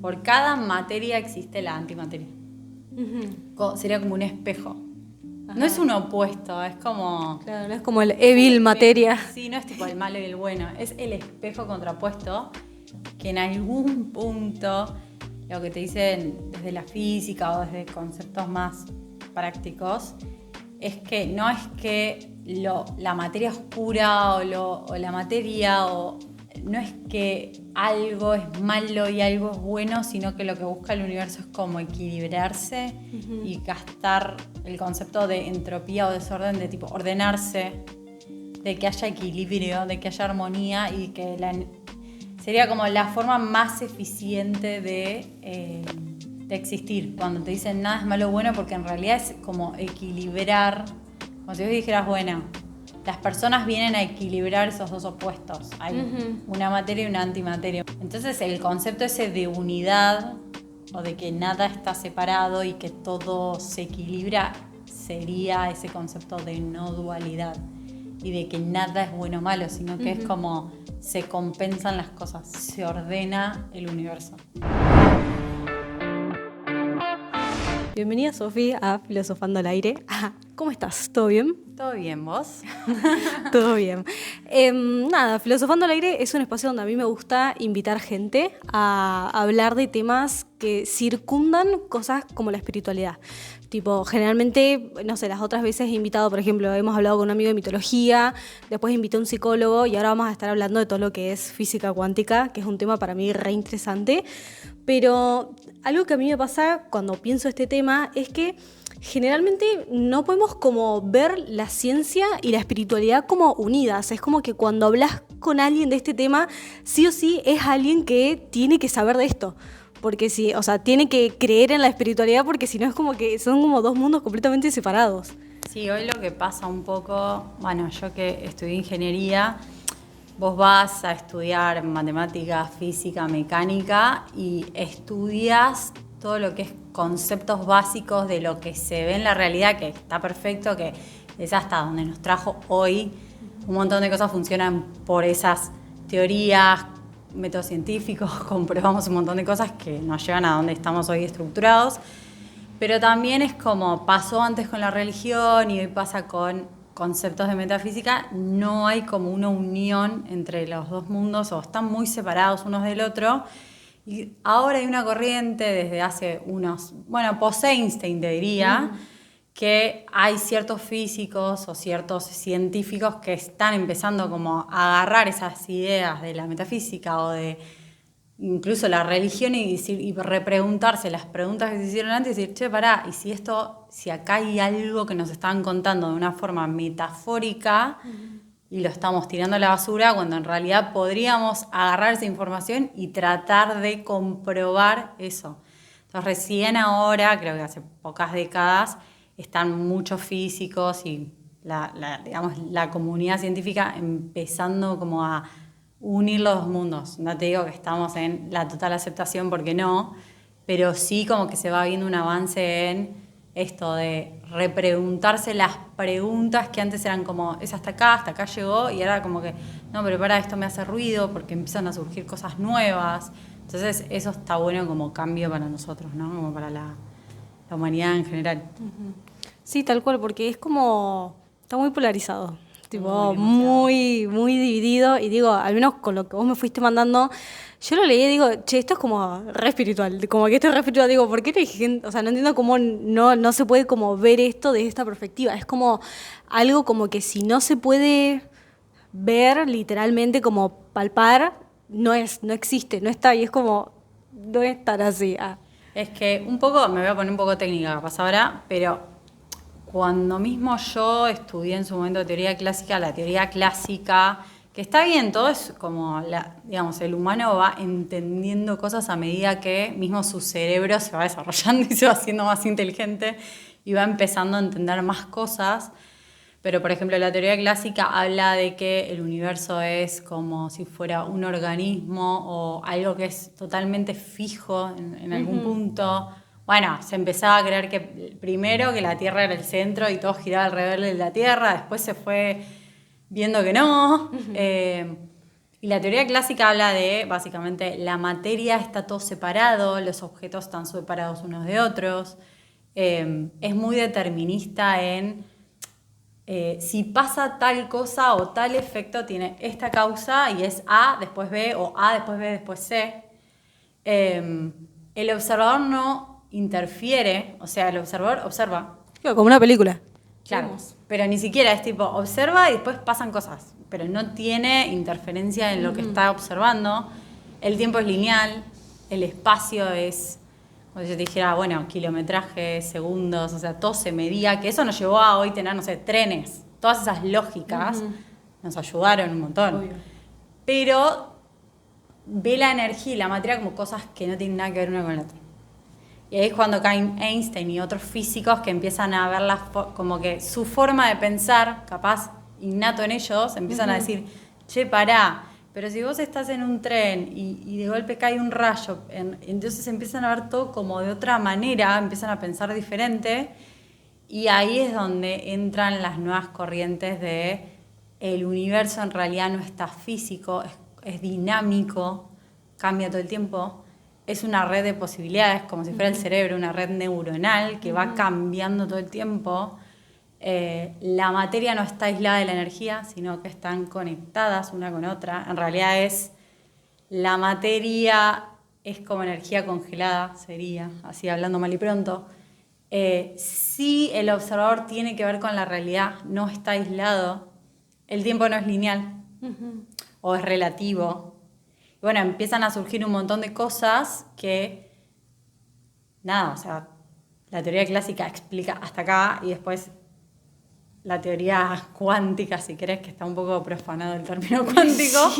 por cada materia existe la antimateria. Sería como un espejo. Ajá. No es un opuesto, es como... Claro, no es como el evil materia. Sí, no es tipo el malo y el bueno, es el espejo contrapuesto que en algún punto, lo que te dicen desde la física o desde conceptos más prácticos, es que no es que la materia oscura o la materia no es que algo es malo y algo es bueno, sino que lo que busca el universo es como equilibrarse y gastar el concepto de entropía o desorden, de tipo ordenarse, de que haya equilibrio, de que haya armonía y que sería como la forma más eficiente de existir. Cuando te dicen nada es malo o bueno, porque en realidad es como equilibrar, como si vos dijeras, bueno, las personas vienen a equilibrar esos dos opuestos. Hay una materia y una antimateria. Entonces el concepto ese de unidad o de que nada está separado y que todo se equilibra sería ese concepto de no dualidad y de que nada es bueno o malo, sino que es como se compensan las cosas, se ordena el universo. Bienvenida, Sofía, a Filosofando al Aire. ¿Cómo estás? ¿Todo bien? ¿Todo bien, vos? Todo bien. Nada, Filosofando al Aire es un espacio donde a mí me gusta invitar gente a hablar de temas que circundan cosas como la espiritualidad. Tipo, generalmente, no sé, las otras veces he invitado, por ejemplo, hemos hablado con un amigo de mitología, después invité a un psicólogo y ahora vamos a estar hablando de todo lo que es física cuántica, que es un tema para mí re interesante. Pero algo que a mí me pasa cuando pienso este tema es que generalmente no podemos como ver la ciencia y la espiritualidad como unidas. Es como que cuando hablas con alguien de este tema, sí o sí es alguien que tiene que saber de esto. Porque sí, o sea, tiene que creer en la espiritualidad porque si no es como que son como dos mundos completamente separados. Sí, hoy lo que pasa un poco, bueno, yo que estudié ingeniería, vos vas a estudiar matemática, física, mecánica y estudias todo lo que es conceptos básicos de lo que se ve en la realidad, que está perfecto, que es hasta donde nos trajo hoy. Un montón de cosas funcionan por esas teorías, métodos científicos, comprobamos un montón de cosas que nos llevan a donde estamos hoy estructurados. Pero también es como pasó antes con la religión y hoy pasa con conceptos de metafísica, no hay como una unión entre los dos mundos o están muy separados unos del otro. Y ahora hay una corriente desde hace post-Einstein te diría, que hay ciertos físicos o ciertos científicos que están empezando como a agarrar esas ideas de la metafísica o de incluso la religión y repreguntarse las preguntas que se hicieron antes y decir, che, pará, y si acá hay algo que nos estaban contando de una forma metafórica y lo estamos tirando a la basura, cuando en realidad podríamos agarrar esa información y tratar de comprobar eso. Entonces recién ahora, creo que hace pocas décadas, están muchos físicos y la comunidad científica empezando como a unir los dos mundos. No te digo que estamos en la total aceptación porque no, pero sí como que se va viendo un avance en esto de repreguntarse las preguntas que antes eran como, es hasta acá llegó, y ahora como que, no, pero para, esto me hace ruido porque empiezan a surgir cosas nuevas. Entonces eso está bueno como cambio para nosotros, ¿no? Como para la humanidad en general. Sí, tal cual, porque es como, está muy polarizado, tipo, Demasiado. muy dividido, y digo, al menos con lo que vos me fuiste mandando, yo lo leí y digo, che, esto es como re espiritual, como que esto es re espiritual, digo, ¿por qué no hay gente? O sea, no entiendo cómo no se puede como ver esto desde esta perspectiva, es como algo como que si no se puede ver literalmente como palpar, no existe, no está, y es como, no es tan así. Es que un poco, me voy a poner un poco técnica capaz ahora, pero cuando mismo yo estudié en su momento teoría clásica, la teoría clásica, que está bien, todo es como, digamos, el humano va entendiendo cosas a medida que mismo su cerebro se va desarrollando y se va haciendo más inteligente y va empezando a entender más cosas. Pero, por ejemplo, la teoría clásica habla de que el universo es como si fuera un organismo o algo que es totalmente fijo en algún punto. Bueno, se empezaba a creer que primero que la Tierra era el centro y todo giraba alrededor de la Tierra, después se fue viendo que no. Y la teoría clásica habla de, básicamente, la materia está todo separado, los objetos están separados unos de otros. Es muy determinista en si pasa tal cosa o tal efecto, tiene esta causa y es A, después B, o A, después B, después C. El observador no interfiere, o sea, el observador observa. Claro, como una película. Claro, pero ni siquiera es tipo, observa y después pasan cosas, pero no tiene interferencia en lo que está observando. El tiempo es lineal, el espacio es, como si yo te dijera, bueno, kilometraje, segundos, o sea, todo se medía, que eso nos llevó a hoy tener, no sé, trenes. Todas esas lógicas nos ayudaron un montón. Obvio. Pero ve la energía y la materia como cosas que no tienen nada que ver una con la otra. Y ahí es cuando caen Einstein y otros físicos que empiezan a ver como que su forma de pensar, capaz innato en ellos, empiezan a decir, che, pará, pero si vos estás en un tren y de golpe cae un rayo, entonces empiezan a ver todo como de otra manera, empiezan a pensar diferente, y ahí es donde entran las nuevas corrientes de el universo en realidad no está físico, es dinámico, cambia todo el tiempo. Es una red de posibilidades, como si fuera el cerebro, una red neuronal que va cambiando todo el tiempo. La materia no está aislada de la energía, sino que están conectadas una con otra. En realidad la materia es como energía congelada, sería, así hablando mal y pronto. Si el observador tiene que ver con la realidad, no está aislado. El tiempo no es lineal o es relativo. Y bueno, empiezan a surgir un montón de cosas que, nada, o sea, la teoría clásica explica hasta acá y después la teoría cuántica, si querés, que está un poco profanado el término cuántico,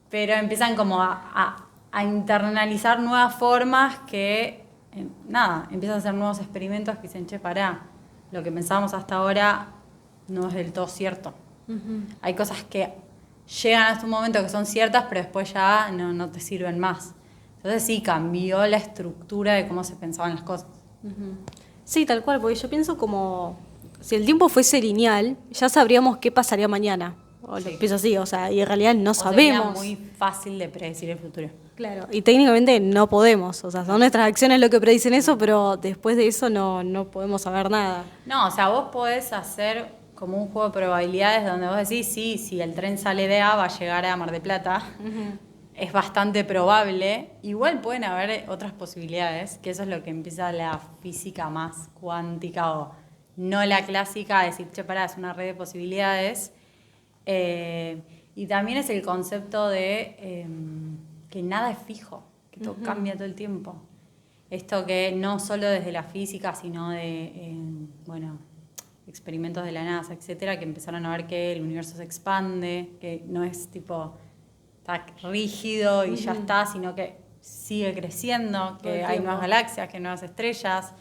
pero empiezan como a internalizar nuevas formas que, nada, empiezan a hacer nuevos experimentos que dicen, che, pará, lo que pensábamos hasta ahora no es del todo cierto. Hay cosas que llegan hasta un momento que son ciertas, pero después ya no te sirven más. Entonces sí, cambió la estructura de cómo se pensaban las cosas. Sí, tal cual, porque yo pienso como, si el tiempo fuese lineal, ya sabríamos qué pasaría mañana. O lo pienso así, o sea, y en realidad no sabemos. Sería muy fácil de predecir el futuro. Claro, y técnicamente no podemos, o sea, son nuestras acciones lo que predicen eso, pero después de eso no podemos saber nada. No, o sea, vos podés hacer como un juego de probabilidades donde vos decís, sí, si el tren sale de A va a llegar a Mar del Plata. Es bastante probable. Igual pueden haber otras posibilidades, que eso es lo que empieza la física más cuántica o no la clásica, a decir, che, pará, es una red de posibilidades. Y también es el concepto de que nada es fijo, que todo cambia todo el tiempo. Esto que no solo desde la física, sino de, bueno, experimentos de la NASA, etcétera, que empezaron a ver que el universo se expande, que no es tipo, está rígido y ya está, sino que sigue creciendo, que hay nuevas galaxias, que hay nuevas estrellas.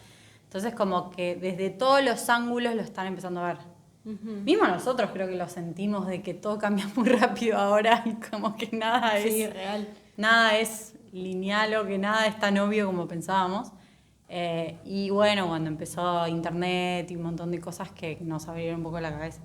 Entonces como que desde todos los ángulos lo están empezando a ver. Mismo nosotros creo que lo sentimos de que todo cambia muy rápido ahora y como que nada es real. Nada es lineal o que nada es tan obvio como pensábamos. Y bueno, cuando empezó internet y un montón de cosas que nos abrieron un poco la cabeza.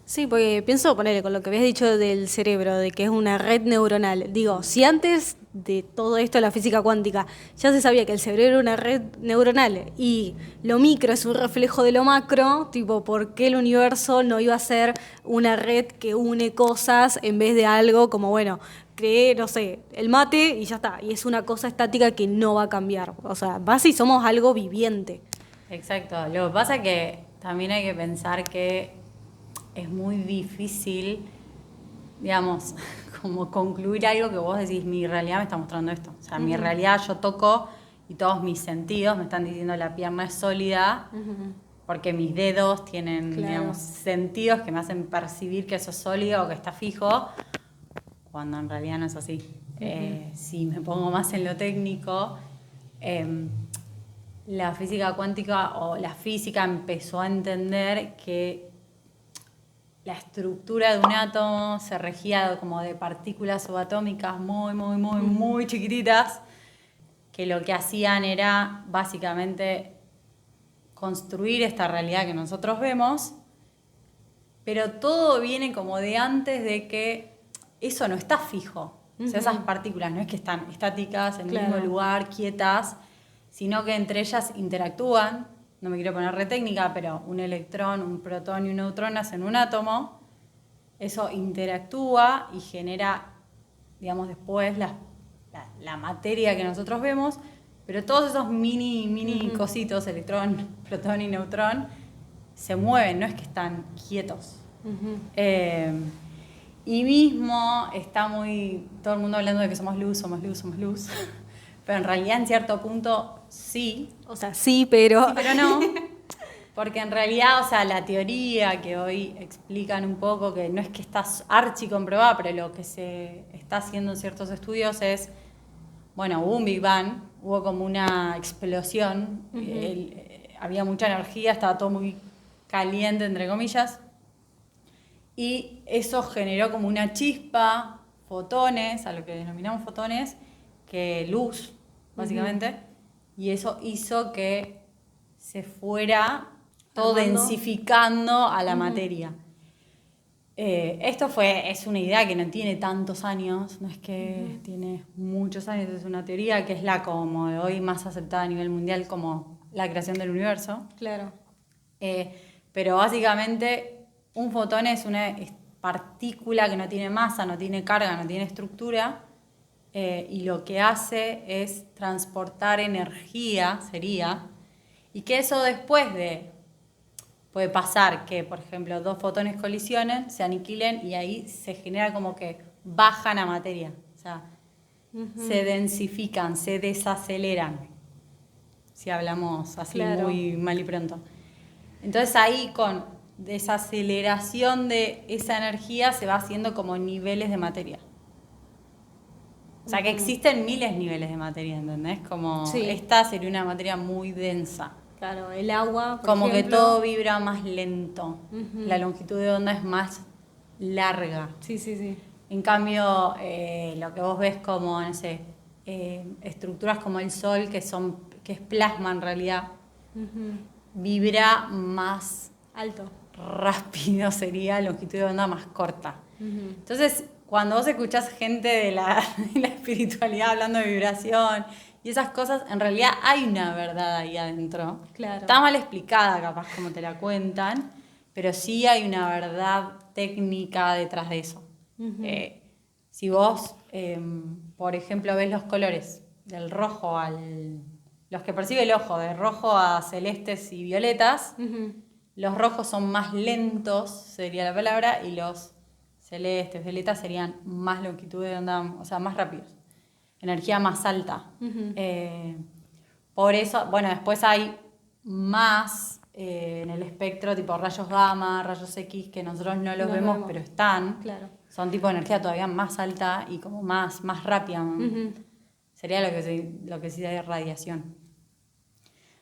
Sí, porque pienso, ponerle con lo que habías dicho del cerebro, de que es una red neuronal. Digo, si antes de todo esto de la física cuántica ya se sabía que el cerebro era una red neuronal y lo micro es un reflejo de lo macro, tipo, ¿por qué el universo no iba a ser una red que une cosas en vez de algo como, bueno, creé, no sé, el mate y ya está? Y es una cosa estática que no va a cambiar. O sea, base y somos algo viviente. Exacto. Lo que pasa es que también hay que pensar que es muy difícil, digamos, como concluir algo que vos decís, mi realidad me está mostrando esto. O sea, mi realidad yo toco y todos mis sentidos me están diciendo la pierna es sólida, porque mis dedos tienen, digamos, sentidos que me hacen percibir que eso es sólido o que está fijo, cuando en realidad no es así. Si me pongo más en lo técnico, la física cuántica o la física empezó a entender que la estructura de un átomo se regía como de partículas subatómicas muy chiquititas, que lo que hacían era básicamente construir esta realidad que nosotros vemos, pero todo viene como de antes de que eso no está fijo. O sea, esas partículas no es que están estáticas en el mismo lugar, quietas, sino que entre ellas interactúan. No me quiero poner re técnica, pero un electrón, un protón y un neutrón hacen un átomo. Eso interactúa y genera, digamos, después la materia que nosotros vemos, pero todos esos mini cositos, electrón, protón y neutrón, se mueven, no es que están quietos. Y mismo está todo el mundo hablando de que somos luz, pero en realidad en cierto punto sí. O sea, sí, pero... Sí, pero no. Porque en realidad, o sea, la teoría que hoy explican un poco, que no es que está archi comprobada, pero lo que se está haciendo en ciertos estudios es, bueno, hubo un Big Bang, hubo como una explosión, había mucha energía, estaba todo muy caliente, entre comillas, y eso generó como una chispa, fotones, a lo que denominamos fotones, que luz, básicamente, y eso hizo que se fuera todo densificando a la materia. Esto es una idea que no tiene tantos años, no es que tiene muchos años, es una teoría que es la como de hoy más aceptada a nivel mundial como la creación del universo. Claro. Pero básicamente un fotón es una partícula que no tiene masa, no tiene carga, no tiene estructura, y lo que hace es transportar energía, y que eso puede pasar que, por ejemplo, dos fotones colisionen, se aniquilen y ahí se genera como que bajan a materia. O sea, se densifican, se desaceleran. Si hablamos así muy mal y pronto. Entonces ahí con desaceleración de esa energía se va haciendo como niveles de materia. O sea que existen miles de niveles de materia, ¿entendés? Como esta sería una materia muy densa. Claro, el agua, por como ejemplo. Que todo vibra más lento. La longitud de onda es más larga. Sí. En cambio, lo que vos ves como, no sé, estructuras como el Sol, que es plasma en realidad, vibra más alto, rápido, sería longitud de onda más corta. Entonces, cuando vos escuchás gente de la espiritualidad hablando de vibración y esas cosas, en realidad hay una verdad ahí adentro. Claro. Está mal explicada, capaz, como te la cuentan, pero sí hay una verdad técnica detrás de eso. Si vos, por ejemplo, ves los colores del rojo los que percibe el ojo, de rojo a celestes y violetas, los rojos son más lentos, sería la palabra, y los celestes, violetas serían más longitud de onda, o sea, más rápidos. Energía más alta. Por eso, bueno, después hay más en el espectro, tipo rayos gamma, rayos X, que nosotros no los vemos, pero están. Claro. Son tipo de energía todavía más alta y como más rápida. Sería lo que sí hay radiación.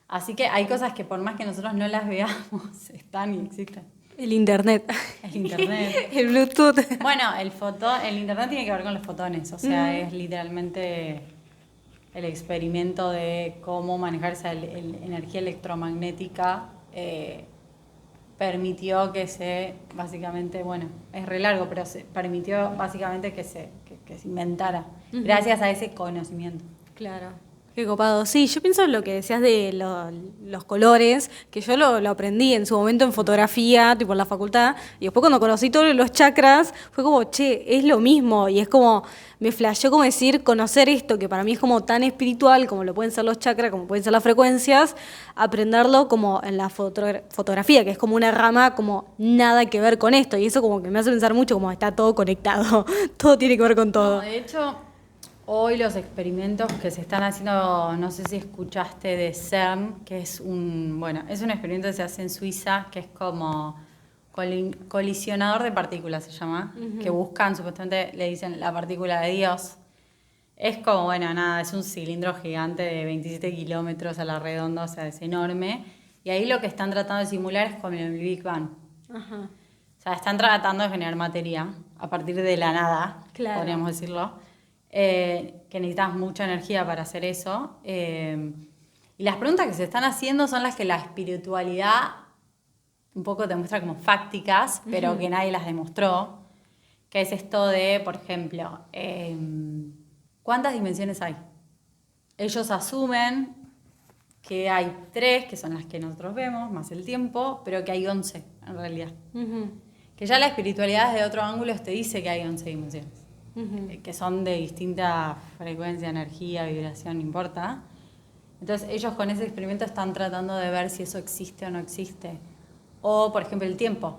Así que hay cosas que por más que nosotros no las veamos, están y existen. El internet. El internet. El Bluetooth. Bueno, el internet tiene que ver con los fotones, o sea, es literalmente el experimento de cómo manejar esa energía electromagnética. Permitió que básicamente, bueno, es re largo, pero se permitió básicamente que se inventara, gracias a ese conocimiento. Claro. Qué copado. Sí, yo pienso en lo que decías de los colores, que yo lo aprendí en su momento en fotografía, tipo en la facultad, y después cuando conocí todos los chakras, fue como, che, es lo mismo, y es como, me flasheó como decir, conocer esto, que para mí es como tan espiritual, como lo pueden ser los chakras, como pueden ser las frecuencias, aprenderlo como en la fotografía, que es como una rama como nada que ver con esto, y eso como que me hace pensar mucho, como está todo conectado, todo tiene que ver con todo. No, de hecho, hoy los experimentos que se están haciendo, no sé si escuchaste de CERN, que es un experimento que se hace en Suiza, que es como colisionador de partículas, se llama, que buscan, supuestamente le dicen la partícula de Dios. Es como, es un cilindro gigante de 27 kilómetros a la redonda, o sea, es enorme. Y ahí lo que están tratando de simular es como el Big Bang. Ajá. O sea, están tratando de generar materia a partir de la nada, claro. Podríamos decirlo. Que necesitas mucha energía para hacer eso. Y las preguntas que se están haciendo son las que la espiritualidad un poco te muestra como fácticas, pero que nadie las demostró, que es esto de, por ejemplo, ¿cuántas dimensiones hay? Ellos asumen que hay 3, que son las que nosotros vemos, más el tiempo, pero que hay 11 en realidad. Que ya la espiritualidad desde otro ángulo te dice que hay 11 dimensiones, que son de distinta frecuencia, energía, vibración, no importa. Entonces ellos con ese experimento están tratando de ver si eso existe o no existe. O, por ejemplo, el tiempo.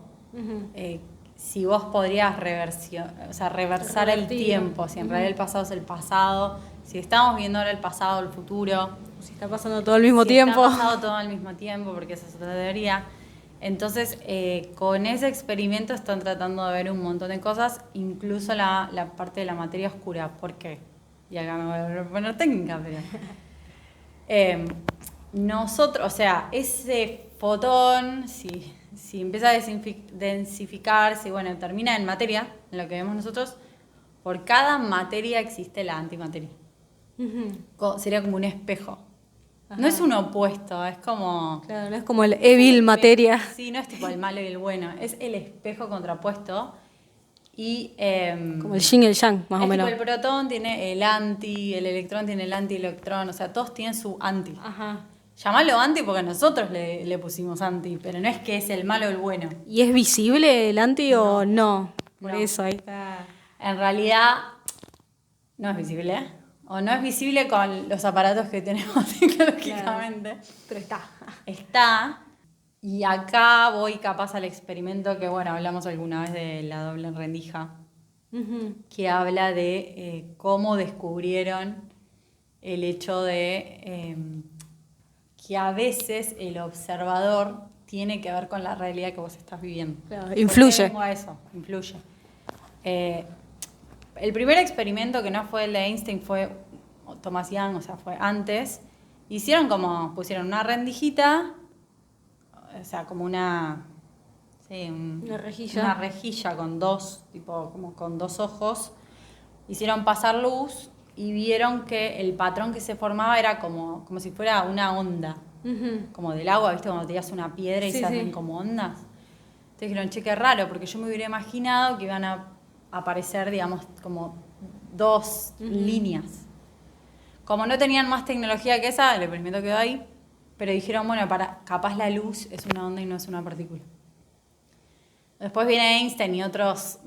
Si vos podrías reversar el tiempo, si en realidad el pasado es el pasado, si estamos viendo ahora el pasado, el futuro. Si está pasando todo al mismo tiempo. Está pasando todo al mismo tiempo, porque esa es otra teoría. Entonces, con ese experimento están tratando de ver un montón de cosas, incluso la parte de la materia oscura. ¿Por qué? Y acá me voy a poner técnica, pero... nosotros, o sea, ese fotón, si empieza a densificarse, bueno, termina en materia, en lo que vemos nosotros, por cada materia existe la antimateria. Sería como un espejo. Ajá. No es un opuesto, es como... Claro, no es como el evil materia. Sí, no es tipo el malo y el bueno, es el espejo contrapuesto. Y, como el yin y el yang, más o menos. El protón tiene el anti, el electrón tiene el antielectrón, o sea, todos tienen su anti. Ajá. Llamalo anti porque nosotros le pusimos anti, pero no es que es el malo o el bueno. ¿Y es visible el anti o no? Por eso ahí está. En realidad, no es visible, o no es visible con los aparatos que tenemos tecnológicamente. Claro. Pero está. Está. Y acá voy capaz al experimento que, bueno, hablamos alguna vez de la doble rendija, que habla de cómo descubrieron el hecho de que a veces el observador tiene que ver con la realidad que vos estás viviendo. Claro, influye. A eso, influye. El primer experimento que no fue el de Einstein fue Thomas Young, o sea, fue antes. Pusieron una rendijita, o sea, como una rejilla. Una rejilla con con dos ojos. Hicieron pasar luz y vieron que el patrón que se formaba era como si fuera una onda. Como del agua, ¿viste? Cuando tiras una piedra y se hacen como ondas. Entonces dijeron, che, qué raro, porque yo me hubiera imaginado que iban a aparecer, digamos, como 2 líneas. Como no tenían más tecnología que esa, el experimento quedó ahí. Pero dijeron, bueno, capaz la luz es una onda y no es una partícula. Después viene Einstein y otros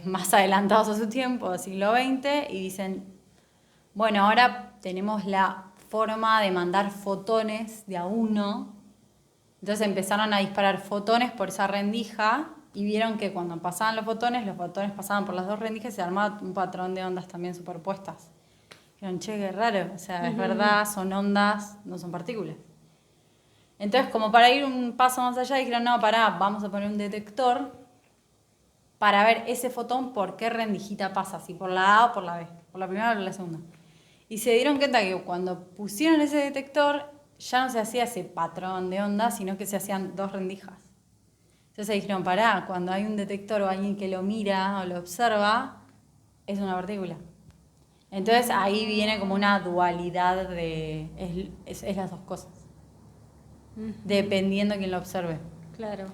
más adelantados a su tiempo, siglo XX, y dicen, bueno, ahora tenemos la forma de mandar fotones de a uno. Entonces empezaron a disparar fotones por esa rendija y vieron que cuando pasaban los fotones pasaban por las 2 rendijas y se armaba un patrón de ondas también superpuestas. Dijeron, che, qué raro, o sea, es verdad, son ondas, no son partículas. Entonces, como para ir un paso más allá, dijeron, no, vamos a poner un detector para ver ese fotón por qué rendijita pasa, si por la A o por la B, por la primera o por la segunda. Y se dieron cuenta que cuando pusieron ese detector, ya no se hacía ese patrón de ondas, sino que se hacían 2 rendijas. Entonces dijeron, cuando hay un detector o alguien que lo mira o lo observa, es una partícula. Entonces ahí viene como una dualidad es las 2 cosas. Dependiendo de quién lo observe. Claro.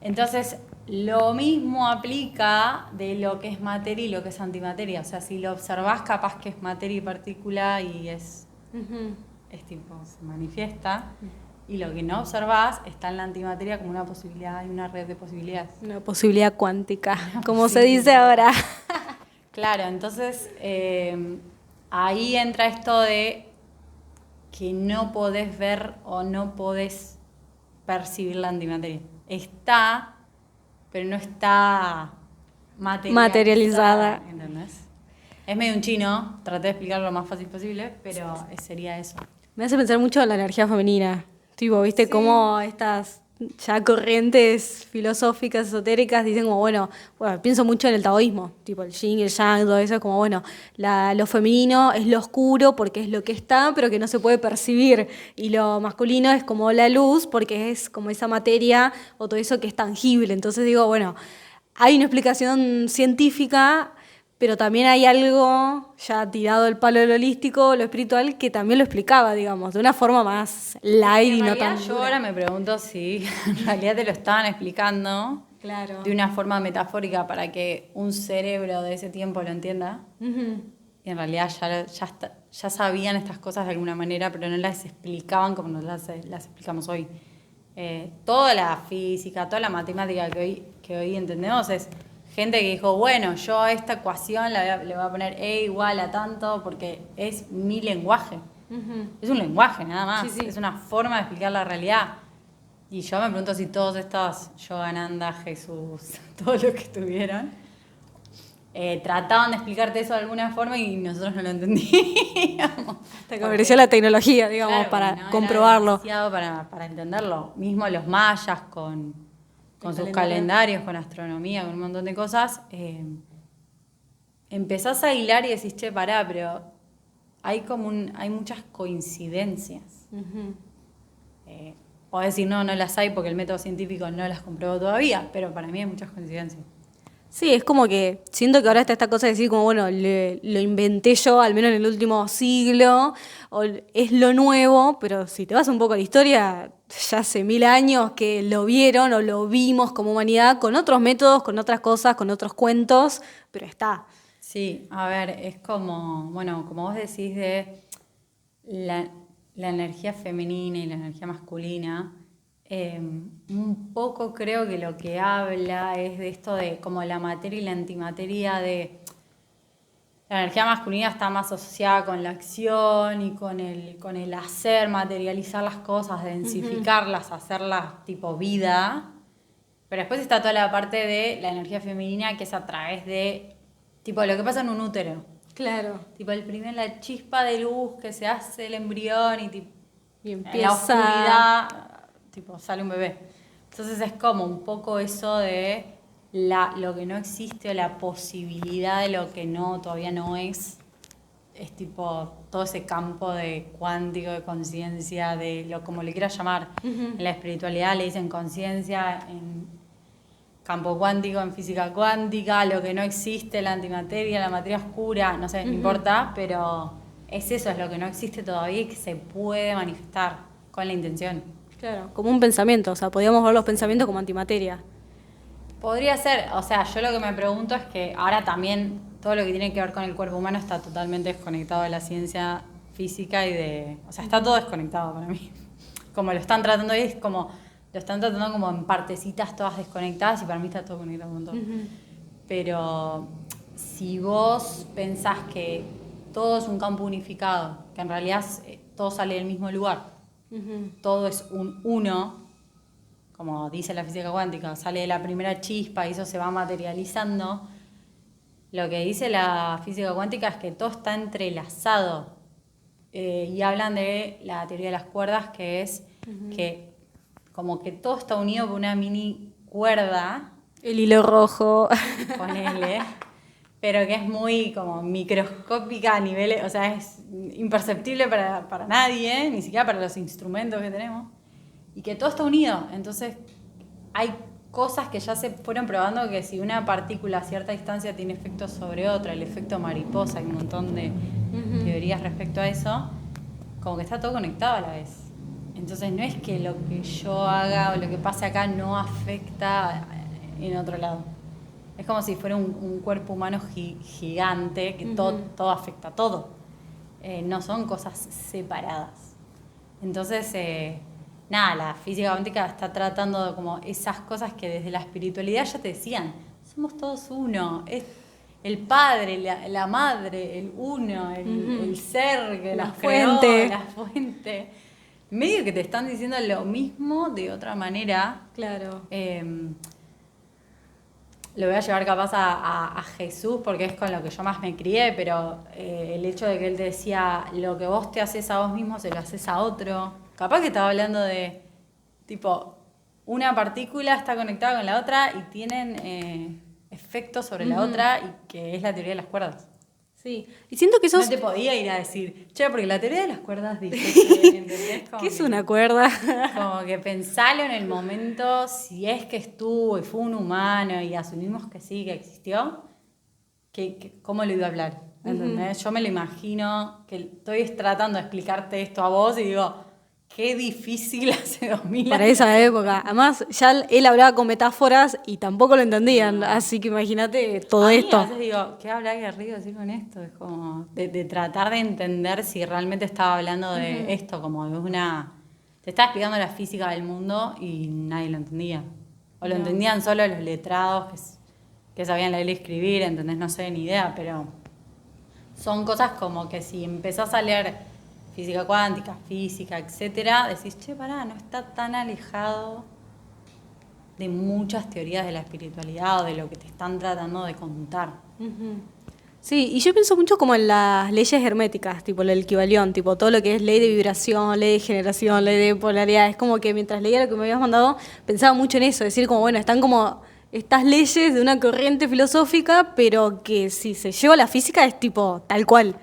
Entonces, lo mismo aplica de lo que es materia y lo que es antimateria. O sea, si lo observás, capaz que es materia y partícula y es tipo, se manifiesta. Y lo que no observás está en la antimateria como una posibilidad y una red de posibilidades. Una posibilidad cuántica, como se dice ahora. Claro, entonces ahí entra esto de que no podés ver o no podés percibir la antimateria. Está, pero no está materializada. ¿Entendés? Es medio un chino, traté de explicarlo lo más fácil posible, pero sería eso. Me hace pensar mucho en la energía femenina. Tipo, ¿viste? Cómo estas ya corrientes filosóficas, esotéricas, dicen como, bueno, pienso mucho en el taoísmo, tipo el yin, el yang, todo eso, como, bueno, lo femenino es lo oscuro porque es lo que está, pero que no se puede percibir, y lo masculino es como la luz porque es como esa materia o todo eso que es tangible. Entonces digo, bueno, hay una explicación científica, pero también hay algo ya tirado el palo del holístico, lo espiritual, que también lo explicaba, digamos, de una forma más light y no tan Yo ahora me pregunto si en realidad te lo estaban explicando. Claro. de una forma metafórica para que un cerebro de ese tiempo lo entienda. Y en realidad ya sabían estas cosas de alguna manera, pero no las explicaban como nos las explicamos hoy. Toda la física, toda la matemática que hoy entendemos es gente que dijo, bueno, yo a esta ecuación le voy a poner E igual a tanto porque es mi lenguaje. Es un lenguaje nada más, Sí. es una forma de explicar la realidad. Y yo me pregunto si todos estos, Yogananda, Jesús, todos los que estuvieron, trataban de explicarte eso de alguna forma y nosotros no lo entendíamos. Hasta que apareció la tecnología, digamos, Claro, para no comprobarlo. era demasiado para entenderlo. Mismo los mayas con sus calendarios, con astronomía, con un montón de cosas. Empezás a hilar y decís, che, pará, pero hay muchas coincidencias. Podés decir, no las hay porque el método científico no las comprobó todavía, pero para mí hay muchas coincidencias. Sí, es como que siento que ahora está esta cosa de decir como, bueno, lo inventé yo, al menos en el último siglo, o es lo nuevo, pero si te vas un poco a la historia, ya hace 1000 años que lo vieron o lo vimos como humanidad con otros métodos, con otras cosas, con otros cuentos, pero está. Sí, a ver, es como, bueno, como vos decís de la energía femenina y la energía masculina, un poco creo que lo que habla es de esto de como la materia y la antimateria, de la energía masculina está más asociada con la acción y con el hacer, materializar las cosas, densificarlas, hacerlas tipo vida, pero después está toda la parte de la energía femenina que es a través de tipo lo que pasa en un útero. Claro. Tipo la chispa de luz que se hace el embrión y tipo Y en la empieza... oscuridad tipo sale un bebé. Entonces es como un poco eso de lo que no existe o la posibilidad de lo que todavía no es tipo todo ese campo de cuántico, de conciencia, de lo como le quieras llamar. En la espiritualidad le dicen conciencia, en campo cuántico, en física cuántica, lo que no existe, la antimateria, la materia oscura, no sé, no importa, pero es eso, es lo que no existe todavía y que se puede manifestar con la intención. Claro, como un pensamiento, o sea, podríamos ver los pensamientos como antimateria. Podría ser, o sea, yo lo que me pregunto es que ahora también todo lo que tiene que ver con el cuerpo humano está totalmente desconectado de la ciencia física o sea, está todo desconectado para mí. Como lo están tratando ahí, es como lo están tratando como en partecitas todas desconectadas y para mí está todo conectado un montón. Pero si vos pensás que todo es un campo unificado, que en realidad todo sale del mismo lugar, todo es un uno, como dice la física cuántica, sale de la primera chispa y eso se va materializando, lo que dice la física cuántica es que todo está entrelazado. Y hablan de la teoría de las cuerdas, que es que como que todo está unido por una mini cuerda. El hilo rojo. Ponele. Pero que es muy como microscópica a niveles, o sea, es imperceptible para nadie, ni siquiera para los instrumentos que tenemos. Y que todo está unido. Entonces, hay cosas que ya se fueron probando que si una partícula a cierta distancia tiene efectos sobre otra, el efecto mariposa, hay un montón de teorías respecto a eso, como que está todo conectado a la vez. Entonces no es que lo que yo haga o lo que pase acá no afecta en otro lado. Es como si fuera un cuerpo humano gigante, que todo afecta a todo. No son cosas separadas. Entonces, nada, la física cuántica está tratando de como esas cosas que desde la espiritualidad ya te decían, somos todos uno, es el padre, la madre, el uno, el ser que La nos fuente. creó, la fuente. Medio que te están diciendo lo mismo de otra manera. Claro. Lo voy a llevar capaz a Jesús porque es con lo que yo más me crié, pero el hecho de que él decía, lo que vos te haces a vos mismo se lo haces a otro. Capaz que estaba hablando de, tipo, una partícula está conectada con la otra y tienen efectos sobre la otra y que es la teoría de las cuerdas. Sí, y siento que No te podía ir a decir, che, porque la teoría de las cuerdas dice que, ¿entendés? ¿Qué es una cuerda? Como que pensalo en el momento, si es que estuvo y fue un humano y asumimos que sí, que existió, ¿cómo lo iba a hablar? ¿Entendés? Yo me lo imagino, que estoy tratando de explicarte esto a vos y digo, qué difícil hace 2000 Para años. esa época. Además, ya él hablaba con metáforas y tampoco lo entendían. Así que imagínate todo A mí esto. a veces digo, ¿qué habrá querido decir con esto? Es como de tratar de entender si realmente estaba hablando de esto, como de una... Te estaba explicando la física del mundo y nadie lo entendía. O lo entendían solo los letrados que sabían leer y escribir, ¿entendés? No sé, ni idea, pero son cosas como que si empezás a leer física cuántica, física, etcétera, decís, che, pará, no está tan alejado de muchas teorías de la espiritualidad o de lo que te están tratando de contar. Sí, y yo pienso mucho como en las leyes herméticas, tipo el Kybalión, tipo todo lo que es ley de vibración, ley de generación, ley de polaridad. Es como que mientras leía lo que me habías mandado, pensaba mucho en eso, decir como, bueno, están como estas leyes de una corriente filosófica, pero que si se lleva a la física es tipo tal cual.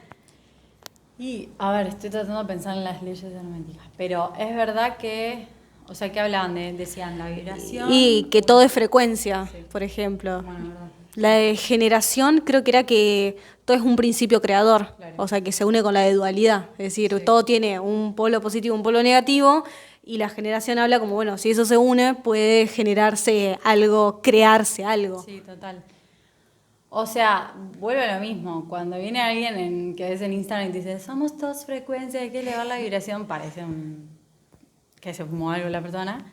Y, a ver, estoy tratando de pensar en las leyes herméticas, pero es verdad que, o sea, ¿qué hablaban? Decían la vibración. Y que todo es frecuencia, Sí. por ejemplo. Bueno, verdad. La de generación creo que era que todo es un principio creador, Claro. o sea, que se une con la de dualidad, es decir, Sí. todo tiene un polo positivo, un polo negativo, y la generación habla como, bueno, si eso se une, puede generarse algo, crearse algo. Sí, total. O sea, vuelve a lo mismo. Cuando viene alguien que ves en Instagram y te dice, somos todos frecuencia, hay que elevar la vibración, parece que se fumó algo la persona.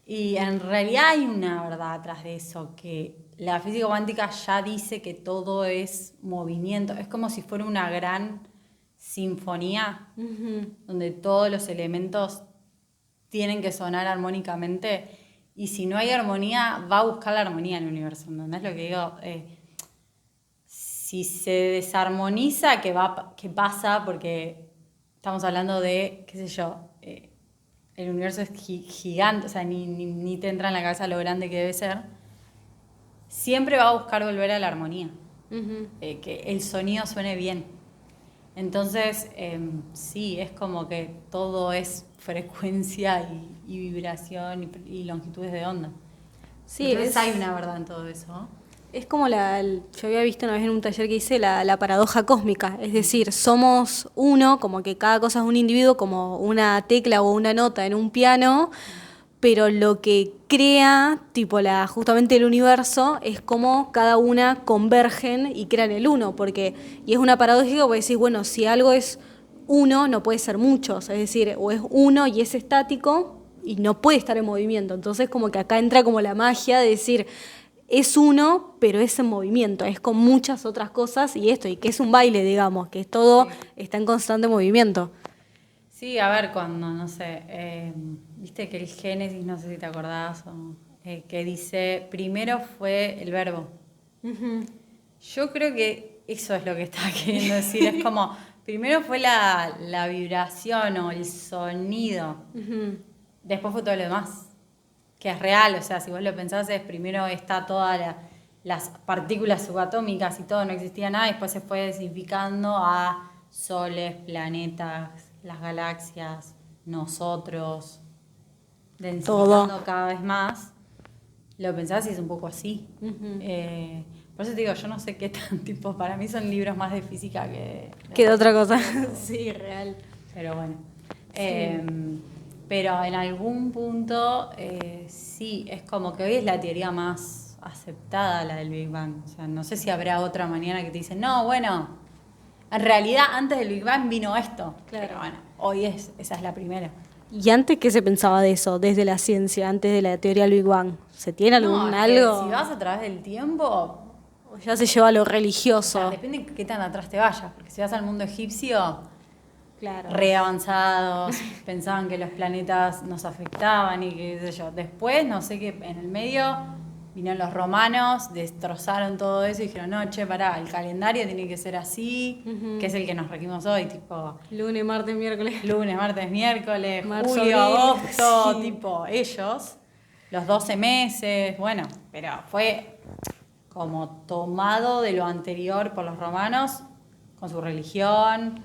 Y en realidad hay una verdad atrás de eso, que la física cuántica ya dice que todo es movimiento. Es como si fuera una gran sinfonía donde todos los elementos tienen que sonar armónicamente. Y si no hay armonía, va a buscar la armonía en el universo. ¿Entendés lo que digo? Si se desarmoniza, ¿qué pasa? Porque estamos hablando de, qué sé yo, el universo es gigante, o sea, ni te entra en la cabeza lo grande que debe ser. Siempre va a buscar volver a la armonía, que el sonido suene bien. Entonces, sí, es como que todo es frecuencia y vibración y longitudes de onda. Sí, Entonces hay una verdad en todo eso, ¿no? es como yo había visto una vez en un taller que hice la paradoja cósmica, es decir, somos uno, como que cada cosa es un individuo, como una tecla o una nota en un piano, pero lo que crea, tipo justamente el universo, es como cada una convergen y crean el uno, y es una paradójica porque decís, bueno, si algo es uno, no puede ser muchos, es decir, o es uno y es estático y no puede estar en movimiento, entonces como que acá entra como la magia de decir, es uno, pero es en movimiento, es con muchas otras cosas y que es un baile, digamos, que todo está en constante movimiento. Sí, a ver, cuando, no sé, viste que el Génesis, no sé si te acordás, que dice, primero fue el verbo. Yo creo que eso es lo que estaba queriendo decir, es como, primero fue la vibración o el sonido, después fue todo lo demás, que es real, o sea, si vos lo pensás, primero está todas las partículas subatómicas y todo, no existía nada, y después se fue desificando a soles, planetas, las galaxias, nosotros, densificando cada vez más. Lo pensás y es un poco así. Por eso te digo, yo no sé qué tan tipo, para mí son libros más de física que de otra cosa. Sí, real. Pero bueno. Pero en algún punto sí, es como que hoy es la teoría más aceptada, la del Big Bang. O sea, no sé si habrá otra mañana que te dicen, no, bueno, en realidad antes del Big Bang vino esto. Claro. Pero bueno, hoy esa es la primera. ¿Y antes qué se pensaba de eso, desde la ciencia, antes de la teoría del Big Bang? ¿Se tiene No, es que algo? si vas a través del tiempo, O ya se lleva a lo o sea, religioso. depende de qué tan atrás te vayas. Porque si vas al mundo egipcio, Claro. re avanzados, pensaban que los planetas nos afectaban y qué sé yo. Después, no sé qué, en el medio vinieron los romanos, destrozaron todo eso y dijeron, no, che, pará, el calendario tiene que ser así, que es el que nos regimos hoy, tipo Lunes, martes, miércoles. lunes, martes, miércoles, Marzo, julio, abril, agosto, sí. tipo ellos, los 12 meses, bueno, pero fue como tomado de lo anterior por los romanos con su religión,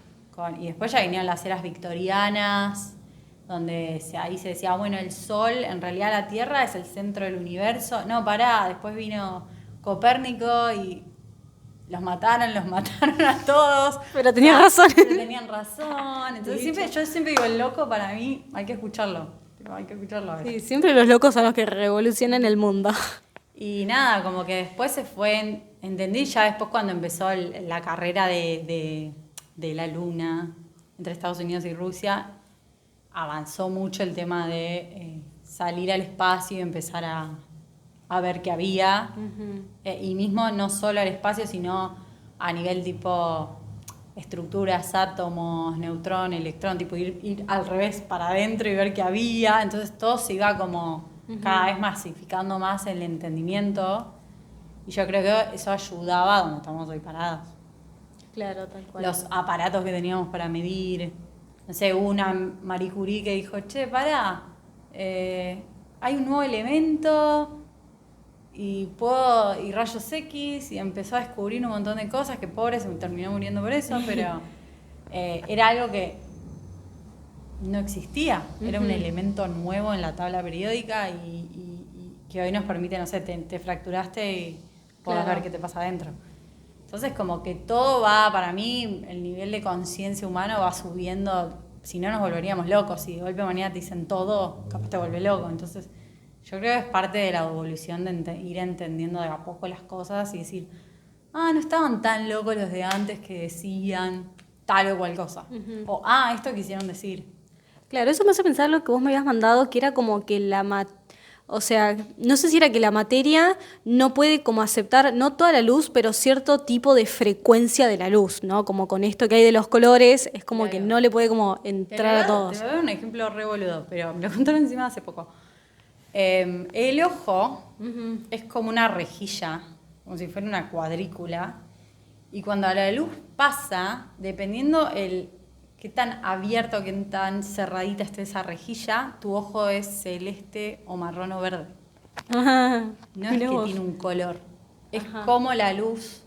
y después ya vinieron las eras victorianas, donde ahí se decía, bueno, el Sol, en realidad la Tierra es el centro del universo. No, pará, después vino Copérnico y los mataron a todos. Pero tenían razón. Pero tenían razón. Entonces yo siempre digo, el loco para mí hay que escucharlo. Hay que escucharlo a ver. Sí, siempre los locos son los que revolucionan el mundo. Y nada, como que después se fue, entendí ya después cuando empezó la carrera de la luna entre Estados Unidos y Rusia, avanzó mucho el tema de salir al espacio y empezar a ver qué había. Y mismo no solo al espacio, sino a nivel tipo estructuras, átomos, neutrón, electrón, tipo ir al revés para adentro y ver qué había. Entonces todo se iba como cada vez masificando más el entendimiento. Y yo creo que eso ayudaba a donde estamos hoy parados. Claro, tal cual. Los aparatos que teníamos para medir. No sé, hubo una Marie Curie que dijo, che, pará, hay un nuevo elemento y rayos X, y empezó a descubrir un montón de cosas que pobre se terminó muriendo por eso, pero era algo que no existía, era un elemento nuevo en la tabla periódica y que hoy nos permite, no sé, te fracturaste y podés ver qué te pasa adentro. Entonces como que todo va, para mí, el nivel de conciencia humano va subiendo, si no nos volveríamos locos, si de golpe mañana te dicen todo, capaz te vuelve loco. Entonces yo creo que es parte de la evolución de ir entendiendo de a poco las cosas y decir, no estaban tan locos los de antes que decían tal o cual cosa. O, esto quisieron decir. Claro, eso me hace pensar lo que vos me habías mandado, que era como que o sea, no sé si era que la materia no puede como aceptar, no toda la luz, pero cierto tipo de frecuencia de la luz, ¿no? Como con esto que hay de los colores, es como que no le puede como entrar a todos. Te voy a dar un ejemplo re boludo, pero me lo contaron encima hace poco. El ojo es como una rejilla, como si fuera una cuadrícula, y cuando la luz pasa, dependiendo qué tan abierta o qué tan cerradita esté esa rejilla, tu ojo es celeste o marrón o verde. Ajá, no es que tiene un color, es como la luz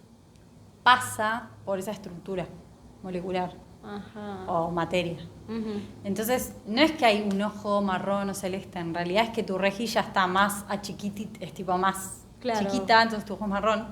pasa por esa estructura molecular o materia. Entonces, no es que hay un ojo marrón o celeste, en realidad es que tu rejilla está más achiquitita, es tipo más chiquita, entonces tu ojo es marrón,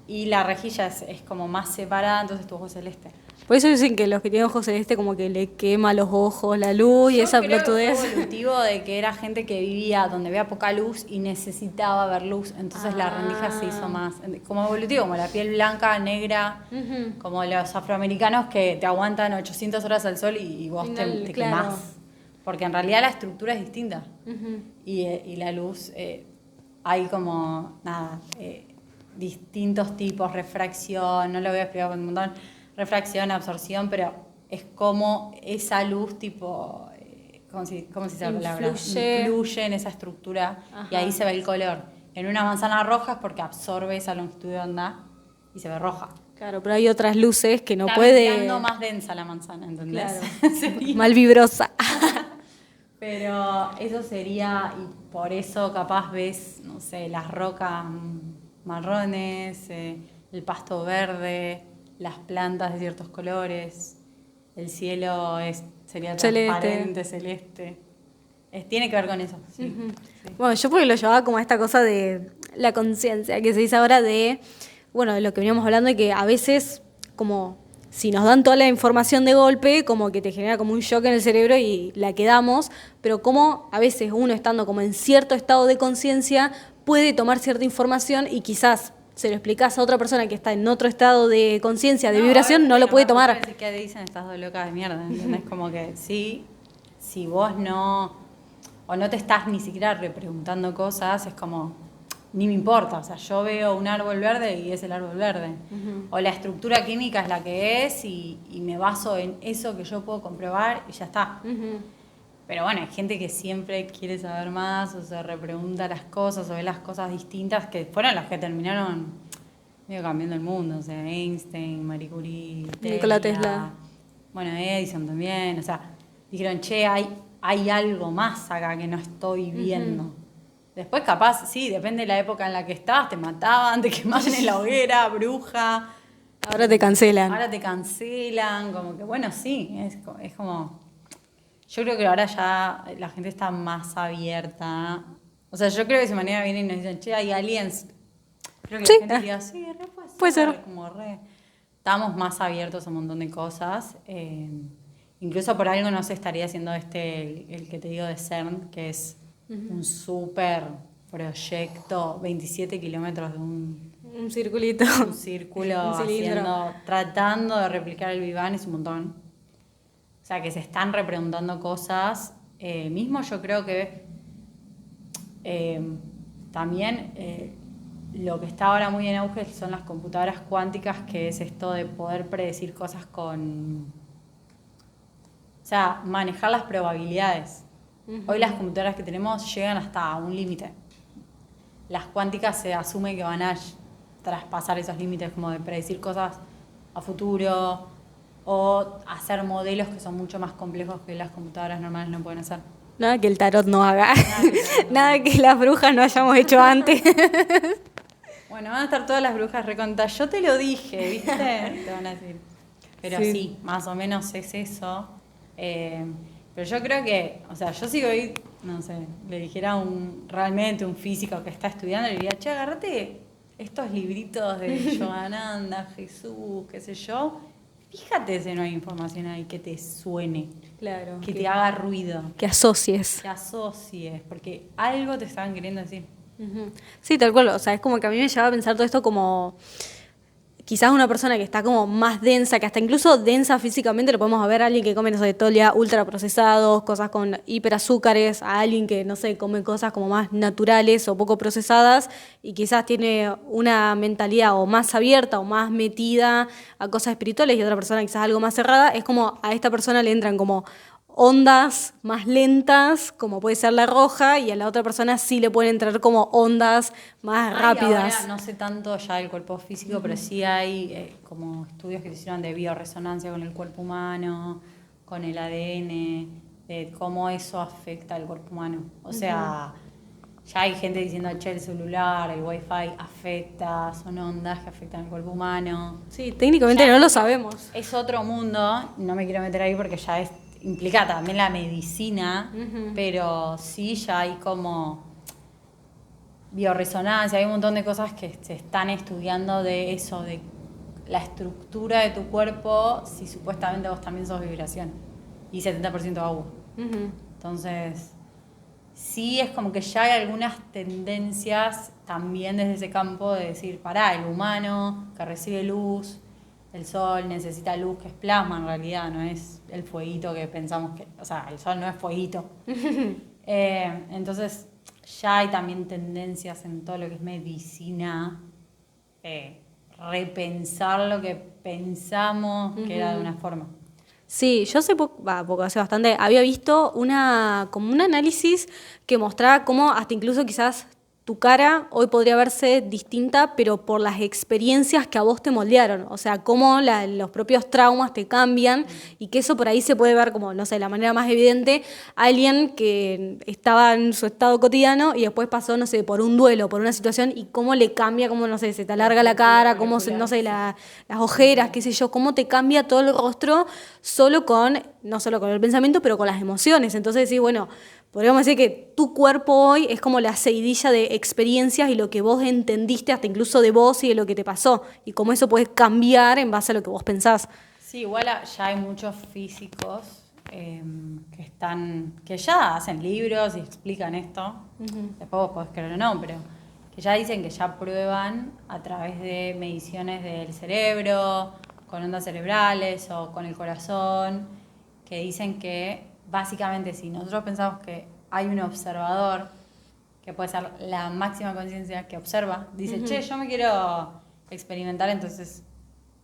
y la rejilla es como más separada, entonces tu ojo es celeste. Por eso dicen que los que tienen ojos celeste como que le quema los ojos la luz y esa pelotudez. Yo creo que fue evolutivo de que era gente que vivía donde había poca luz y necesitaba ver luz, entonces la rendija se hizo más, como evolutivo, como la piel blanca, negra, como los afroamericanos que te aguantan 800 horas al sol y vos te quemás. Porque en realidad la estructura es distinta. Y la luz, hay como, distintos tipos, refracción, no lo voy a explicar con un montón, refracción, absorción, pero es como esa luz tipo, ¿cómo se dice la palabra? Influye en esa estructura y ahí se ve el color. En una manzana roja es porque absorbe esa longitud de onda y se ve roja. Claro, pero hay otras luces que no Está puede... Está quedando más densa la manzana, ¿entendés? Claro. Mal vibrosa. Pero eso sería, y por eso capaz ves, no sé, las rocas marrones, el pasto verde, las plantas de ciertos colores, el cielo sería transparente, celeste. Tiene que ver con eso. Sí. Bueno, yo porque lo llevaba como a esta cosa de la conciencia, que se dice ahora de lo que veníamos hablando, de que a veces como si nos dan toda la información de golpe, como que te genera como un shock en el cerebro y la quedamos, pero como a veces uno estando como en cierto estado de conciencia puede tomar cierta información y quizás se lo explicás a otra persona que está en otro estado de conciencia, de vibración, no lo puede tomar. ¿Qué dicen estas dos locas de mierda? ¿Entendés? Como que sí, si vos no te estás ni siquiera repreguntando cosas, es como, ni me importa. O sea, yo veo un árbol verde y es el árbol verde. O la estructura química es la que es y me baso en eso que yo puedo comprobar y ya está. Pero bueno, hay gente que siempre quiere saber más o se repregunta las cosas o ve las cosas distintas que fueron las que terminaron medio cambiando el mundo. O sea, Einstein, Marie Curie, Nikola Tesla. Bueno, Edison también. O sea, dijeron, che, hay algo más acá que no estoy viendo. Después capaz, sí, depende de la época en la que estás, te mataban, te quemaban en la hoguera, bruja. Ahora te cancelan. Como que bueno, sí, es como... Yo creo que ahora ya la gente está más abierta. O sea, yo creo que si mañana vienen y nos dicen, che, hay aliens. Creo que la gente diría, sí, re puede Puede ser. Como estamos más abiertos a un montón de cosas. Incluso por algo no se estaría haciendo el que te digo de CERN, que es un súper proyecto, 27 kilómetros de un circulito. Un círculo Un cilindro. tratando de replicar el Big Bang, es un montón. O sea, que se están repreguntando cosas. Mismo yo creo que también lo que está ahora muy en auge son las computadoras cuánticas, que es esto de poder predecir cosas o sea, manejar las probabilidades. Hoy las computadoras que tenemos llegan hasta un límite. Las cuánticas se asume que van a traspasar esos límites, como de predecir cosas a futuro o hacer modelos que son mucho más complejos que las computadoras normales no pueden hacer. Nada que el tarot no haga. Nada que las brujas no hayamos hecho antes. Bueno, van a estar todas las brujas recontadas. Yo te lo dije, ¿viste? Te van a decir. Pero sí, más o menos es eso. Pero yo creo que, o sea, yo sigo hoy, no sé, le dijera realmente un físico que está estudiando, le diría, che, agárrate estos libritos de Yogananda, Jesús, qué sé yo. Fíjate si no hay información ahí que te suene. Claro. Que te haga ruido. Que asocies. Que asocies, porque algo te estaban queriendo decir. Sí, tal cual. O sea, es como que a mí me lleva a pensar todo esto como quizás una persona que está como más densa, que hasta incluso densa físicamente, lo podemos ver a alguien que come, no sé, todo el día ultraprocesados, cosas con hiperazúcares, a alguien que, no sé, come cosas como más naturales o poco procesadas y quizás tiene una mentalidad o más abierta o más metida a cosas espirituales y otra persona quizás algo más cerrada. Es como a esta persona le entran como ondas más lentas, como puede ser la roja, y a la otra persona sí le pueden entrar como ondas más rápidas. Ahora no sé tanto ya del cuerpo físico, pero sí hay como estudios que se hicieron de biorresonancia con el cuerpo humano, con el ADN, de cómo eso afecta al cuerpo humano. O sea, ya hay gente diciendo, che, el celular, el wifi afecta, son ondas que afectan al cuerpo humano. Sí, técnicamente no lo sabemos. Es otro mundo, no me quiero meter ahí porque ya implica también la medicina, pero sí ya hay como biorresonancia, hay un montón de cosas que se están estudiando de eso, de la estructura de tu cuerpo, si supuestamente vos también sos vibración y 70% agua. Entonces, sí es como que ya hay algunas tendencias también desde ese campo de decir, pará, el humano que recibe luz, el sol necesita luz, que es plasma en realidad, no es el fueguito que pensamos que... O sea, el sol no es fueguito. Entonces, ya hay también tendencias en todo lo que es medicina, repensar lo que pensamos que era de una forma. Sí, yo hace hace bastante, había visto como un análisis que mostraba cómo hasta incluso quizás tu cara hoy podría verse distinta, pero por las experiencias que a vos te moldearon. O sea, cómo los propios traumas te cambian y que eso por ahí se puede ver como, no sé, la manera más evidente, alguien que estaba en su estado cotidiano y después pasó, no sé, por un duelo, por una situación y cómo le cambia, cómo, no sé, se te alarga la cara, cómo, no sé, las ojeras, qué sé yo, cómo te cambia todo el rostro no solo con el pensamiento, pero con las emociones. Entonces, sí, bueno, podríamos decir que tu cuerpo hoy es como la seguidilla de experiencias y lo que vos entendiste hasta incluso de vos y de lo que te pasó. Y cómo eso puede cambiar en base a lo que vos pensás. Sí, igual ya hay muchos físicos que ya hacen libros y explican esto. Después vos podés creer o no, pero que ya dicen que ya prueban a través de mediciones del cerebro, con ondas cerebrales o con el corazón, que dicen que básicamente si nosotros pensamos que hay un observador, que puede ser la máxima conciencia que observa, dice, che, yo me quiero experimentar, entonces,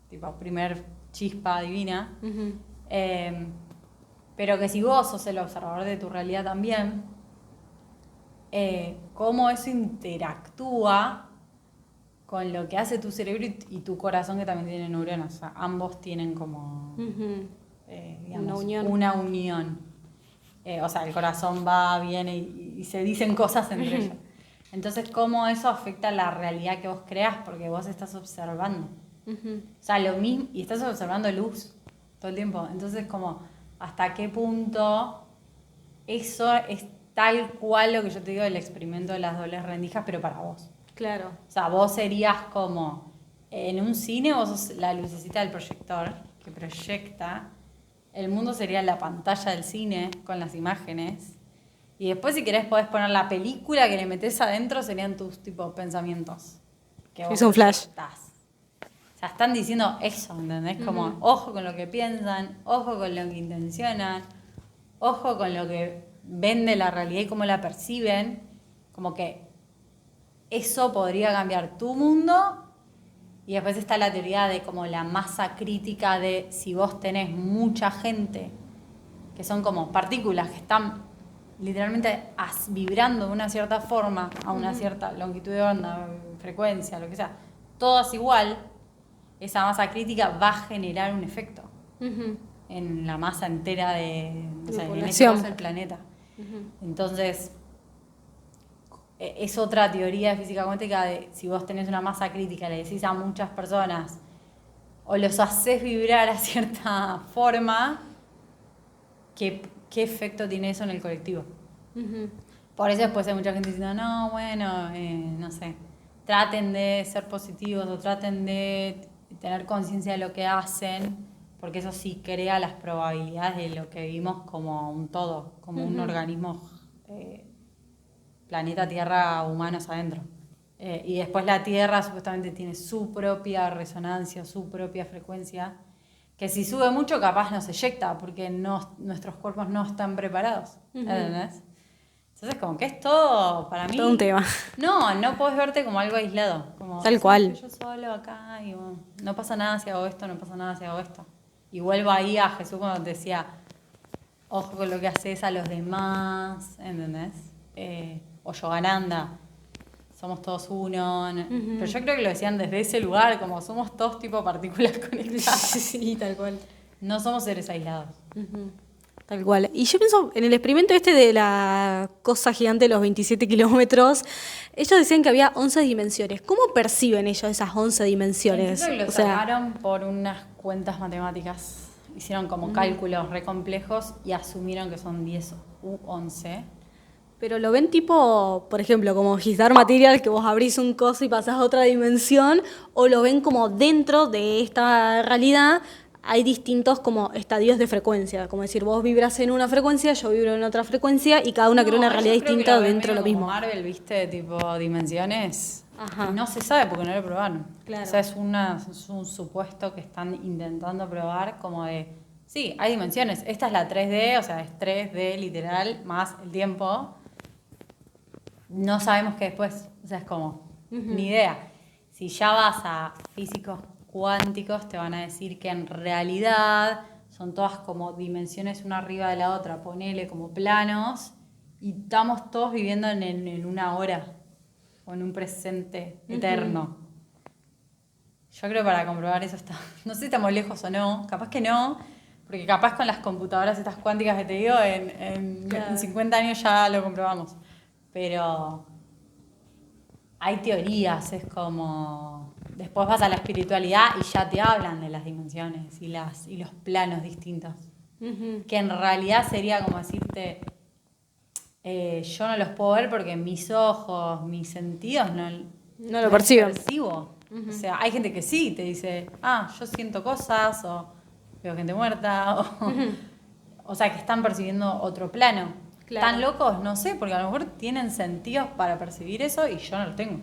tipo, primer chispa divina, pero que si vos sos el observador de tu realidad también, cómo eso interactúa con lo que hace tu cerebro y tu corazón, que también tiene neuronas. O sea, ambos tienen como digamos, una unión. O sea, el corazón va, viene y se dicen cosas entre ellos. Entonces, ¿cómo eso afecta la realidad que vos creas? Porque vos estás observando. O sea, lo mismo, y estás observando luz todo el tiempo. Entonces, como, ¿hasta qué punto eso es tal cual lo que yo te digo del experimento de las dobles rendijas, pero para vos? Claro. O sea, vos serías como en un cine vos sos la lucecita del proyector que proyecta. El mundo sería la pantalla del cine con las imágenes. Y después, si querés, podés poner la película que le metés adentro, serían tus tipo pensamientos. Que vos Es un flash. proyectás. O sea, están diciendo eso, ¿entendés? Como, ojo con lo que piensan, ojo con lo que intencionan, ojo con lo que ven de la realidad y cómo la perciben. Como que eso podría cambiar tu mundo. Y después está la teoría de como la masa crítica de si vos tenés mucha gente, que son como partículas que están literalmente vibrando de una cierta forma, a una cierta longitud de onda, frecuencia, lo que sea, todas igual, esa masa crítica va a generar un efecto en la masa entera o sea, en este caso del planeta. Entonces, es otra teoría de física cuántica de si vos tenés una masa crítica, le decís a muchas personas o los haces vibrar a cierta forma, ¿qué efecto tiene eso en el colectivo? Por eso después hay mucha gente diciendo, no, bueno, no sé, traten de ser positivos o traten de tener conciencia de lo que hacen, porque eso sí crea las probabilidades de lo que vivimos como un todo, como un organismo, planeta Tierra, humanos adentro. Y después la Tierra supuestamente tiene su propia resonancia, su propia frecuencia, que si sube mucho capaz nos eyecta, porque nuestros cuerpos no están preparados. ¿Entendés? Entonces, como que es todo, para mí... Todo un tema. No podés verte como algo aislado. Como, Tal cual. Yo solo acá y bueno, no pasa nada si hago esto, no pasa nada si hago esto. Y vuelvo ahí a Jesús cuando te decía, ojo con lo que haces a los demás, ¿entendés? O Yogananda, somos todos uno. Pero yo creo que lo decían desde ese lugar, como somos todos tipo partículas conectadas. Sí, tal cual. No somos seres aislados. Tal cual. Y yo pienso, en el experimento este de la cosa gigante de los 27 kilómetros, ellos decían que había 11 dimensiones. ¿Cómo perciben ellos esas 11 dimensiones? Creo que lo sacaron por unas cuentas matemáticas. Hicieron como cálculos re complejos y asumieron que son 10 u 11. Pero lo ven tipo, por ejemplo, como His Dark Material, que vos abrís un coso y pasás a otra dimensión, o lo ven como dentro de esta realidad hay distintos como estadios de frecuencia, como decir, vos vibras en una frecuencia, yo vibro en otra frecuencia y cada una crea una realidad distinta dentro de lo mismo. Marvel, viste, tipo dimensiones. Ajá. No se sabe porque no lo probaron. Claro. O sea, es un supuesto que están intentando probar como de, sí, hay dimensiones. Esta es la 3D, o sea, es 3D literal, más el tiempo. No sabemos qué después. O sea, es como, ni idea. Si ya vas a físicos cuánticos, te van a decir que en realidad son todas como dimensiones una arriba de la otra, ponele como planos, y estamos todos viviendo en una hora o en un presente eterno. Yo creo que para comprobar eso no sé si estamos lejos o no, capaz que no, porque capaz con las computadoras estas cuánticas que te digo, en 50 años ya lo comprobamos. Pero hay teorías, es como... Después vas a la espiritualidad y ya te hablan de las dimensiones y los planos distintos. Que en realidad sería como decirte, yo no los puedo ver porque mis ojos, mis sentidos no lo perciben. Percibo. O sea, hay gente que sí, te dice, yo siento cosas, o veo gente muerta, o sea, que están percibiendo otro plano. Claro. ¿Tan locos? No sé, porque a lo mejor tienen sentidos para percibir eso y yo no los tengo.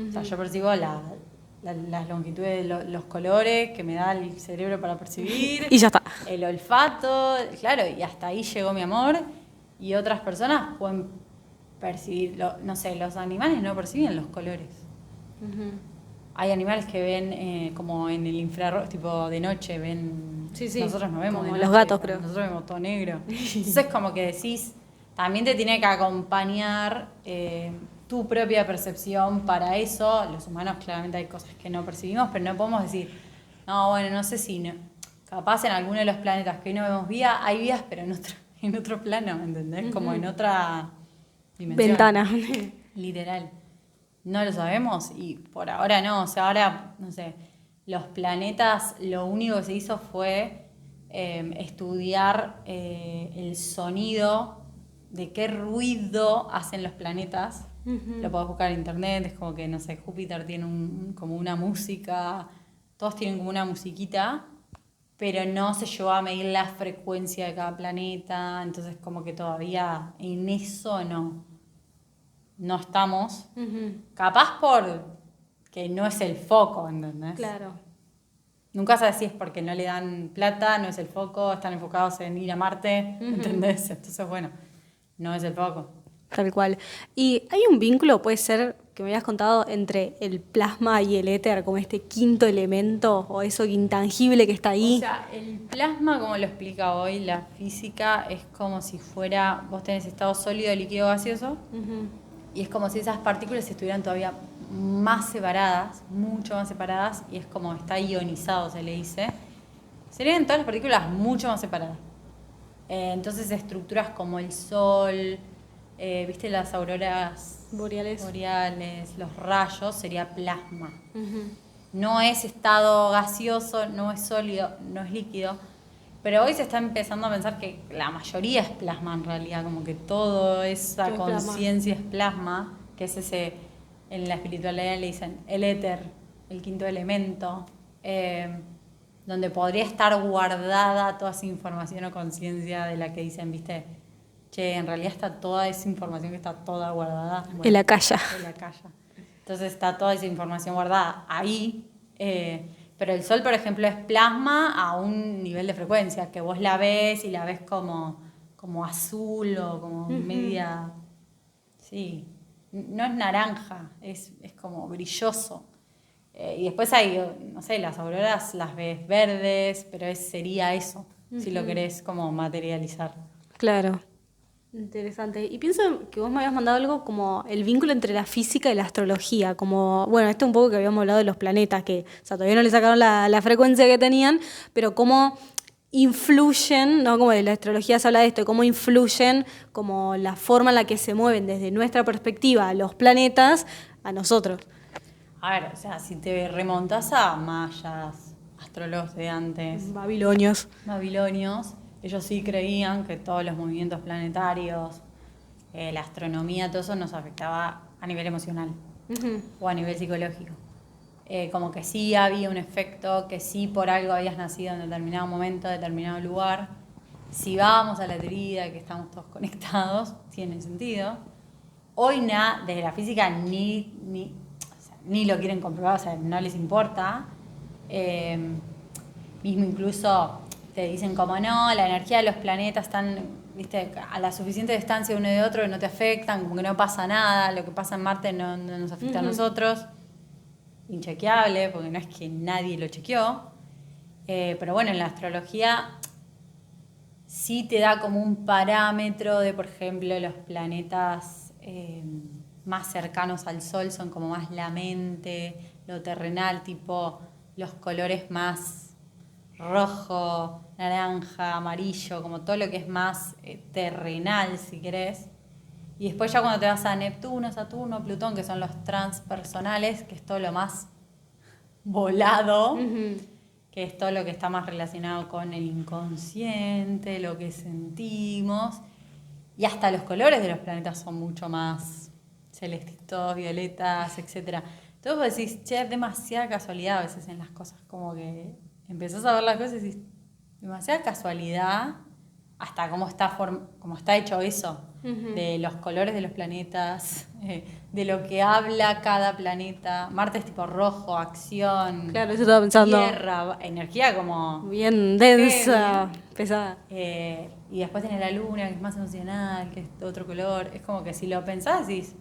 O sea, yo percibo las longitudes de los colores que me da el cerebro para percibir. Y ya está. El olfato, claro, y hasta ahí llegó mi amor. Y otras personas pueden percibir, no sé, los animales no perciben los colores. Hay animales que ven como en el infrarrojo, tipo de noche, ven... Sí. Nosotros no vemos como de los noche, gatos, creo. Nosotros vemos todo negro. Entonces como que decís, también te tiene que acompañar tu propia percepción para eso. Los humanos claramente hay cosas que no percibimos, pero no podemos decir, no, bueno, no sé si... No. Capaz en alguno de los planetas que hoy no vemos vida, hay vidas, pero en otro plano, ¿entendés? Como en otra dimensión. Ventana. Literal. No lo sabemos y por ahora no. O sea, ahora, no sé, los planetas, lo único que se hizo fue estudiar el sonido, de qué ruido hacen los planetas Lo podés buscar en internet, es como que, no sé, Júpiter tiene como una música, todos tienen como una musiquita, pero no se llegó a medir la frecuencia de cada planeta, entonces como que todavía en eso no estamos. Capaz por que no es el foco, ¿entendés? Claro. Nunca sabes si es porque no le dan plata, no es el foco, están enfocados en ir a Marte, ¿entendés? Entonces, bueno, no es el foco. Tal cual. ¿Y hay un vínculo, puede ser, que me habías contado, entre el plasma y el éter, como este quinto elemento o eso intangible que está ahí? O sea, el plasma, como lo explica hoy la física, es como si fuera, vos tenés estado sólido, líquido, gaseoso, y es como si esas partículas estuvieran todavía más separadas, mucho más separadas, y es como está ionizado, se le dice. Serían todas las partículas mucho más separadas. Entonces estructuras como el Sol, ¿viste las auroras boreales, los rayos, sería plasma. No es estado gaseoso, no es sólido, no es líquido. Pero hoy se está empezando a pensar que la mayoría es plasma en realidad, como que toda esa conciencia es plasma, que es ese, en la espiritualidad le dicen el éter, el quinto elemento, donde podría estar guardada toda esa información o conciencia de la que dicen, viste, che, en realidad está toda esa información que está toda guardada. Bueno, en la calle. En la calle. Entonces está toda esa información guardada ahí. Pero el Sol, por ejemplo, es plasma a un nivel de frecuencia, que vos la ves y la ves como azul o como media... Sí, no es naranja, es como brilloso. Y después hay, no sé, las auroras las ves verdes, pero sería eso, si lo querés como materializar. Claro. Interesante. Y pienso que vos me habías mandado algo como el vínculo entre la física y la astrología, como, bueno, un poco que habíamos hablado de los planetas, que, o sea, todavía no le sacaron la frecuencia que tenían, pero cómo influyen, ¿no? Como de la astrología se habla de esto, cómo influyen como la forma en la que se mueven desde nuestra perspectiva los planetas a nosotros. A ver, o sea, si te remontas a mayas, astrólogos de antes, Babilonios, ellos sí creían que todos los movimientos planetarios, la astronomía, todo eso nos afectaba a nivel emocional o a nivel psicológico. Como que sí había un efecto, que sí por algo habías nacido en determinado momento, determinado lugar. Si vamos a la teoría de que estamos todos conectados, tiene sentido. Hoy desde la física ni lo quieren comprobar, o sea, no les importa. Mismo incluso te dicen como no, la energía de los planetas están, viste, a la suficiente distancia uno de otro que no te afectan, como que no pasa nada, lo que pasa en Marte no nos afecta a nosotros. Inchequeable, porque no es que nadie lo chequeó. Pero bueno, en la astrología sí te da como un parámetro de, por ejemplo, los planetas más cercanos al Sol son como más la mente, lo terrenal, tipo los colores más rojo, naranja, amarillo, como todo lo que es más terrenal, si querés. Y después ya cuando te vas a Neptuno, Saturno, Plutón, que son los transpersonales, que es todo lo más volado, que es todo lo que está más relacionado con el inconsciente, lo que sentimos. Y hasta los colores de los planetas son mucho más celestitos, violetas, etc. Entonces vos decís, che, es demasiada casualidad a veces en las cosas, como que empezás a ver las cosas y decís, demasiada casualidad hasta cómo está hecho eso, de los colores de los planetas, de lo que habla cada planeta. Marte es tipo rojo, acción, claro, eso estaba pensando. Tierra, energía como... Bien densa, pesada. Y después tiene la luna, que es más emocional, que es de otro color. Es como que si lo pensás decís,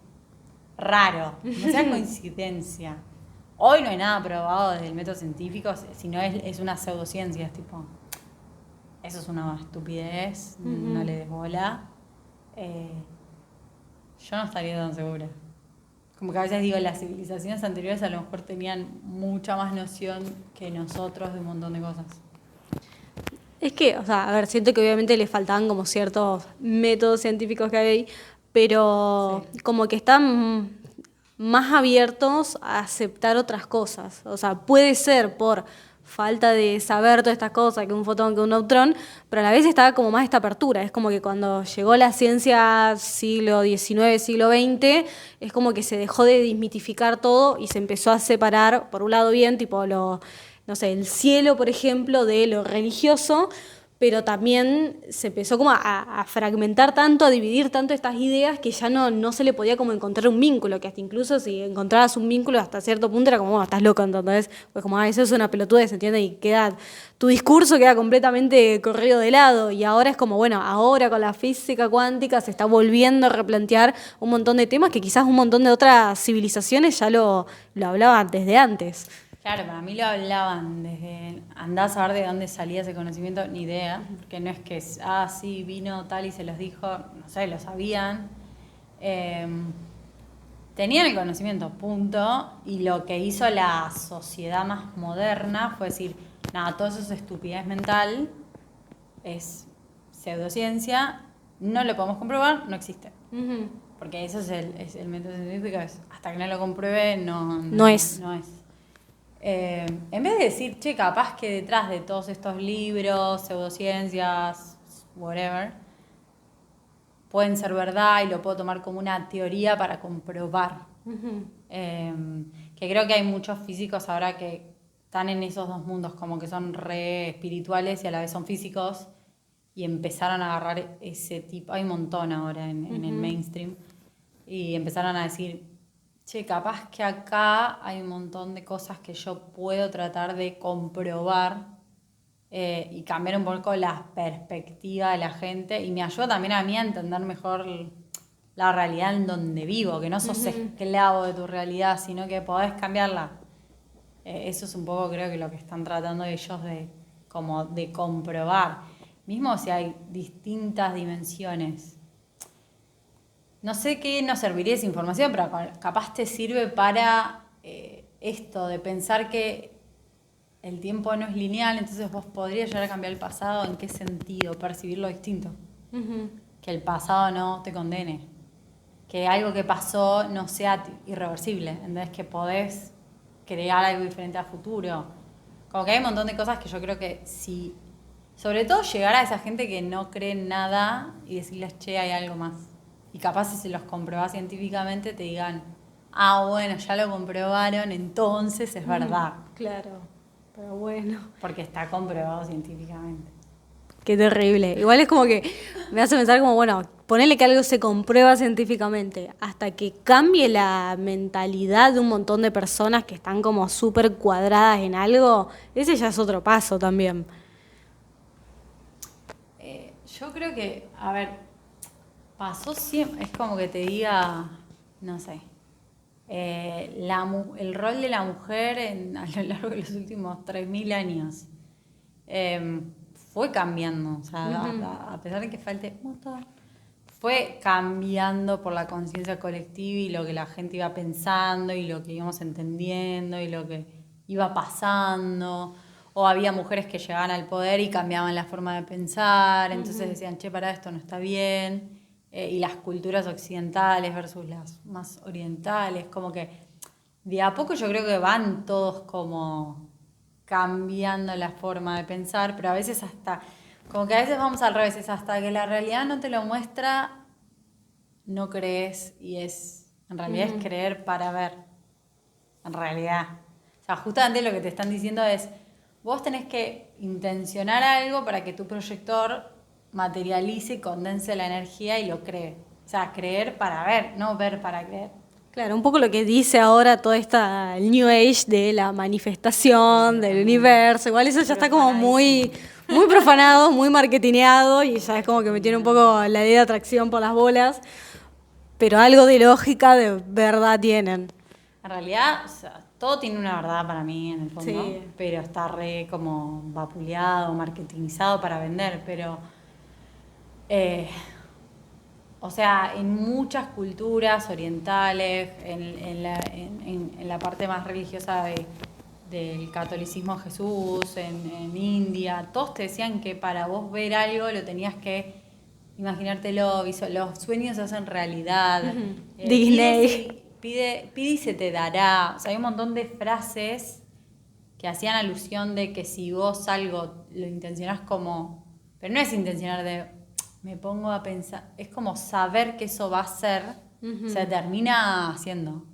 raro, no sea coincidencia. Hoy no hay nada probado desde el método científico, sino es una pseudociencia, es tipo... Eso es una estupidez, no le des bola. Yo no estaría tan segura. Como que a veces digo, las civilizaciones anteriores a lo mejor tenían mucha más noción que nosotros de un montón de cosas. Es que, o sea, a ver, siento que obviamente le faltaban como ciertos métodos científicos que hay, pero sí, como que están más abiertos a aceptar otras cosas. O sea, puede ser por falta de saber todas estas cosas, que un fotón, que un neutrón, pero a la vez está como más esta apertura. Es como que cuando llegó la ciencia siglo XIX, siglo XX, es como que se dejó de desmitificar todo y se empezó a separar, por un lado bien, tipo no sé, el cielo, por ejemplo, de lo religioso, pero también se empezó como a fragmentar tanto, a dividir tanto estas ideas que ya no se le podía como encontrar un vínculo, que hasta incluso si encontrabas un vínculo hasta cierto punto era como, bueno, estás loco, entonces, pues como, eso es una pelotudez, ¿se entiende? Y tu discurso queda completamente corrido de lado, y ahora es como, bueno, ahora con la física cuántica se está volviendo a replantear un montón de temas que quizás un montón de otras civilizaciones ya lo hablaban desde antes. Claro, para mí lo hablaban desde, andá a saber de dónde salía ese conocimiento, ni idea, porque no es que, sí, vino tal y se los dijo, no sé, lo sabían. Tenían el conocimiento, punto, y lo que hizo la sociedad más moderna fue decir, nada, todo eso es estupidez mental, es pseudociencia, no lo podemos comprobar, no existe. Uh-huh. Porque eso es el método científico, hasta que no lo compruebe, no es. En vez de decir, che, capaz que detrás de todos estos libros, pseudociencias, whatever, pueden ser verdad y lo puedo tomar como una teoría para comprobar. Uh-huh. Que creo que hay muchos físicos ahora que están en esos dos mundos, como que son re espirituales y a la vez son físicos, y empezaron a agarrar ese tipo, hay un montón ahora en el mainstream, y empezaron a decir, che, capaz que acá hay un montón de cosas que yo puedo tratar de comprobar y cambiar un poco la perspectiva de la gente, y me ayuda también a mí a entender mejor la realidad en donde vivo, que no sos esclavo de tu realidad, sino que podés cambiarla. Eso es un poco, creo que lo que están tratando ellos de comprobar. Mismo si hay distintas dimensiones. No sé qué nos serviría esa información, pero capaz te sirve para esto, de pensar que el tiempo no es lineal, entonces vos podrías llegar a cambiar el pasado. ¿En qué sentido? Percibirlo distinto. Uh-huh. Que el pasado no te condene. Que algo que pasó no sea irreversible. Entonces que podés crear algo diferente a futuro. Como que hay un montón de cosas que yo creo que si... Sobre todo llegar a esa gente que no cree en nada y decirles, che, hay algo más. Y capaz si se los compruebas científicamente te digan, bueno, ya lo comprobaron, entonces es verdad. Claro, pero bueno. Porque está comprobado científicamente. Qué terrible. Igual es como que me hace pensar como, bueno, ponele que algo se comprueba científicamente, hasta que cambie la mentalidad de un montón de personas que están como súper cuadradas en algo, ese ya es otro paso también. Yo creo que, a ver, pasó siempre, es como que te diga, no sé, el rol de la mujer a lo largo de los últimos 3.000 años fue cambiando, o sea, a pesar de que falte un montón, fue cambiando por la conciencia colectiva y lo que la gente iba pensando y lo que íbamos entendiendo y lo que iba pasando. O había mujeres que llegaban al poder y cambiaban la forma de pensar, entonces decían, che, para esto no está bien. Y las culturas occidentales versus las más orientales, como que de a poco yo creo que van todos como cambiando la forma de pensar, pero a veces como que a veces vamos al revés, hasta que la realidad no te lo muestra, no crees, y en realidad es creer para ver, en realidad. O sea, justamente lo que te están diciendo es, vos tenés que intencionar algo para que tu proyector materialice y condense la energía y lo cree. O sea, creer para ver, no ver para creer. Claro, un poco lo que dice ahora toda el New Age de la manifestación del universo. Igual eso ya está como muy profanado, muy marketineado, y ya es como que me tiene un poco la idea de atracción por las bolas. Pero algo de lógica de verdad tienen. En realidad, o sea, todo tiene una verdad para mí en el fondo, sí, pero está re como vapuleado, marketingizado para vender, pero o sea, en muchas culturas orientales, en la parte más religiosa del catolicismo Jesús, en India, todos te decían que para vos ver algo lo tenías que imaginártelo, los sueños se hacen realidad. Disney. Pide y se te dará. O sea, hay un montón de frases que hacían alusión de que si vos algo lo intencionás como... Pero no es intencionar de... Me pongo a pensar... Es como saber que eso va a ser, se termina haciendo.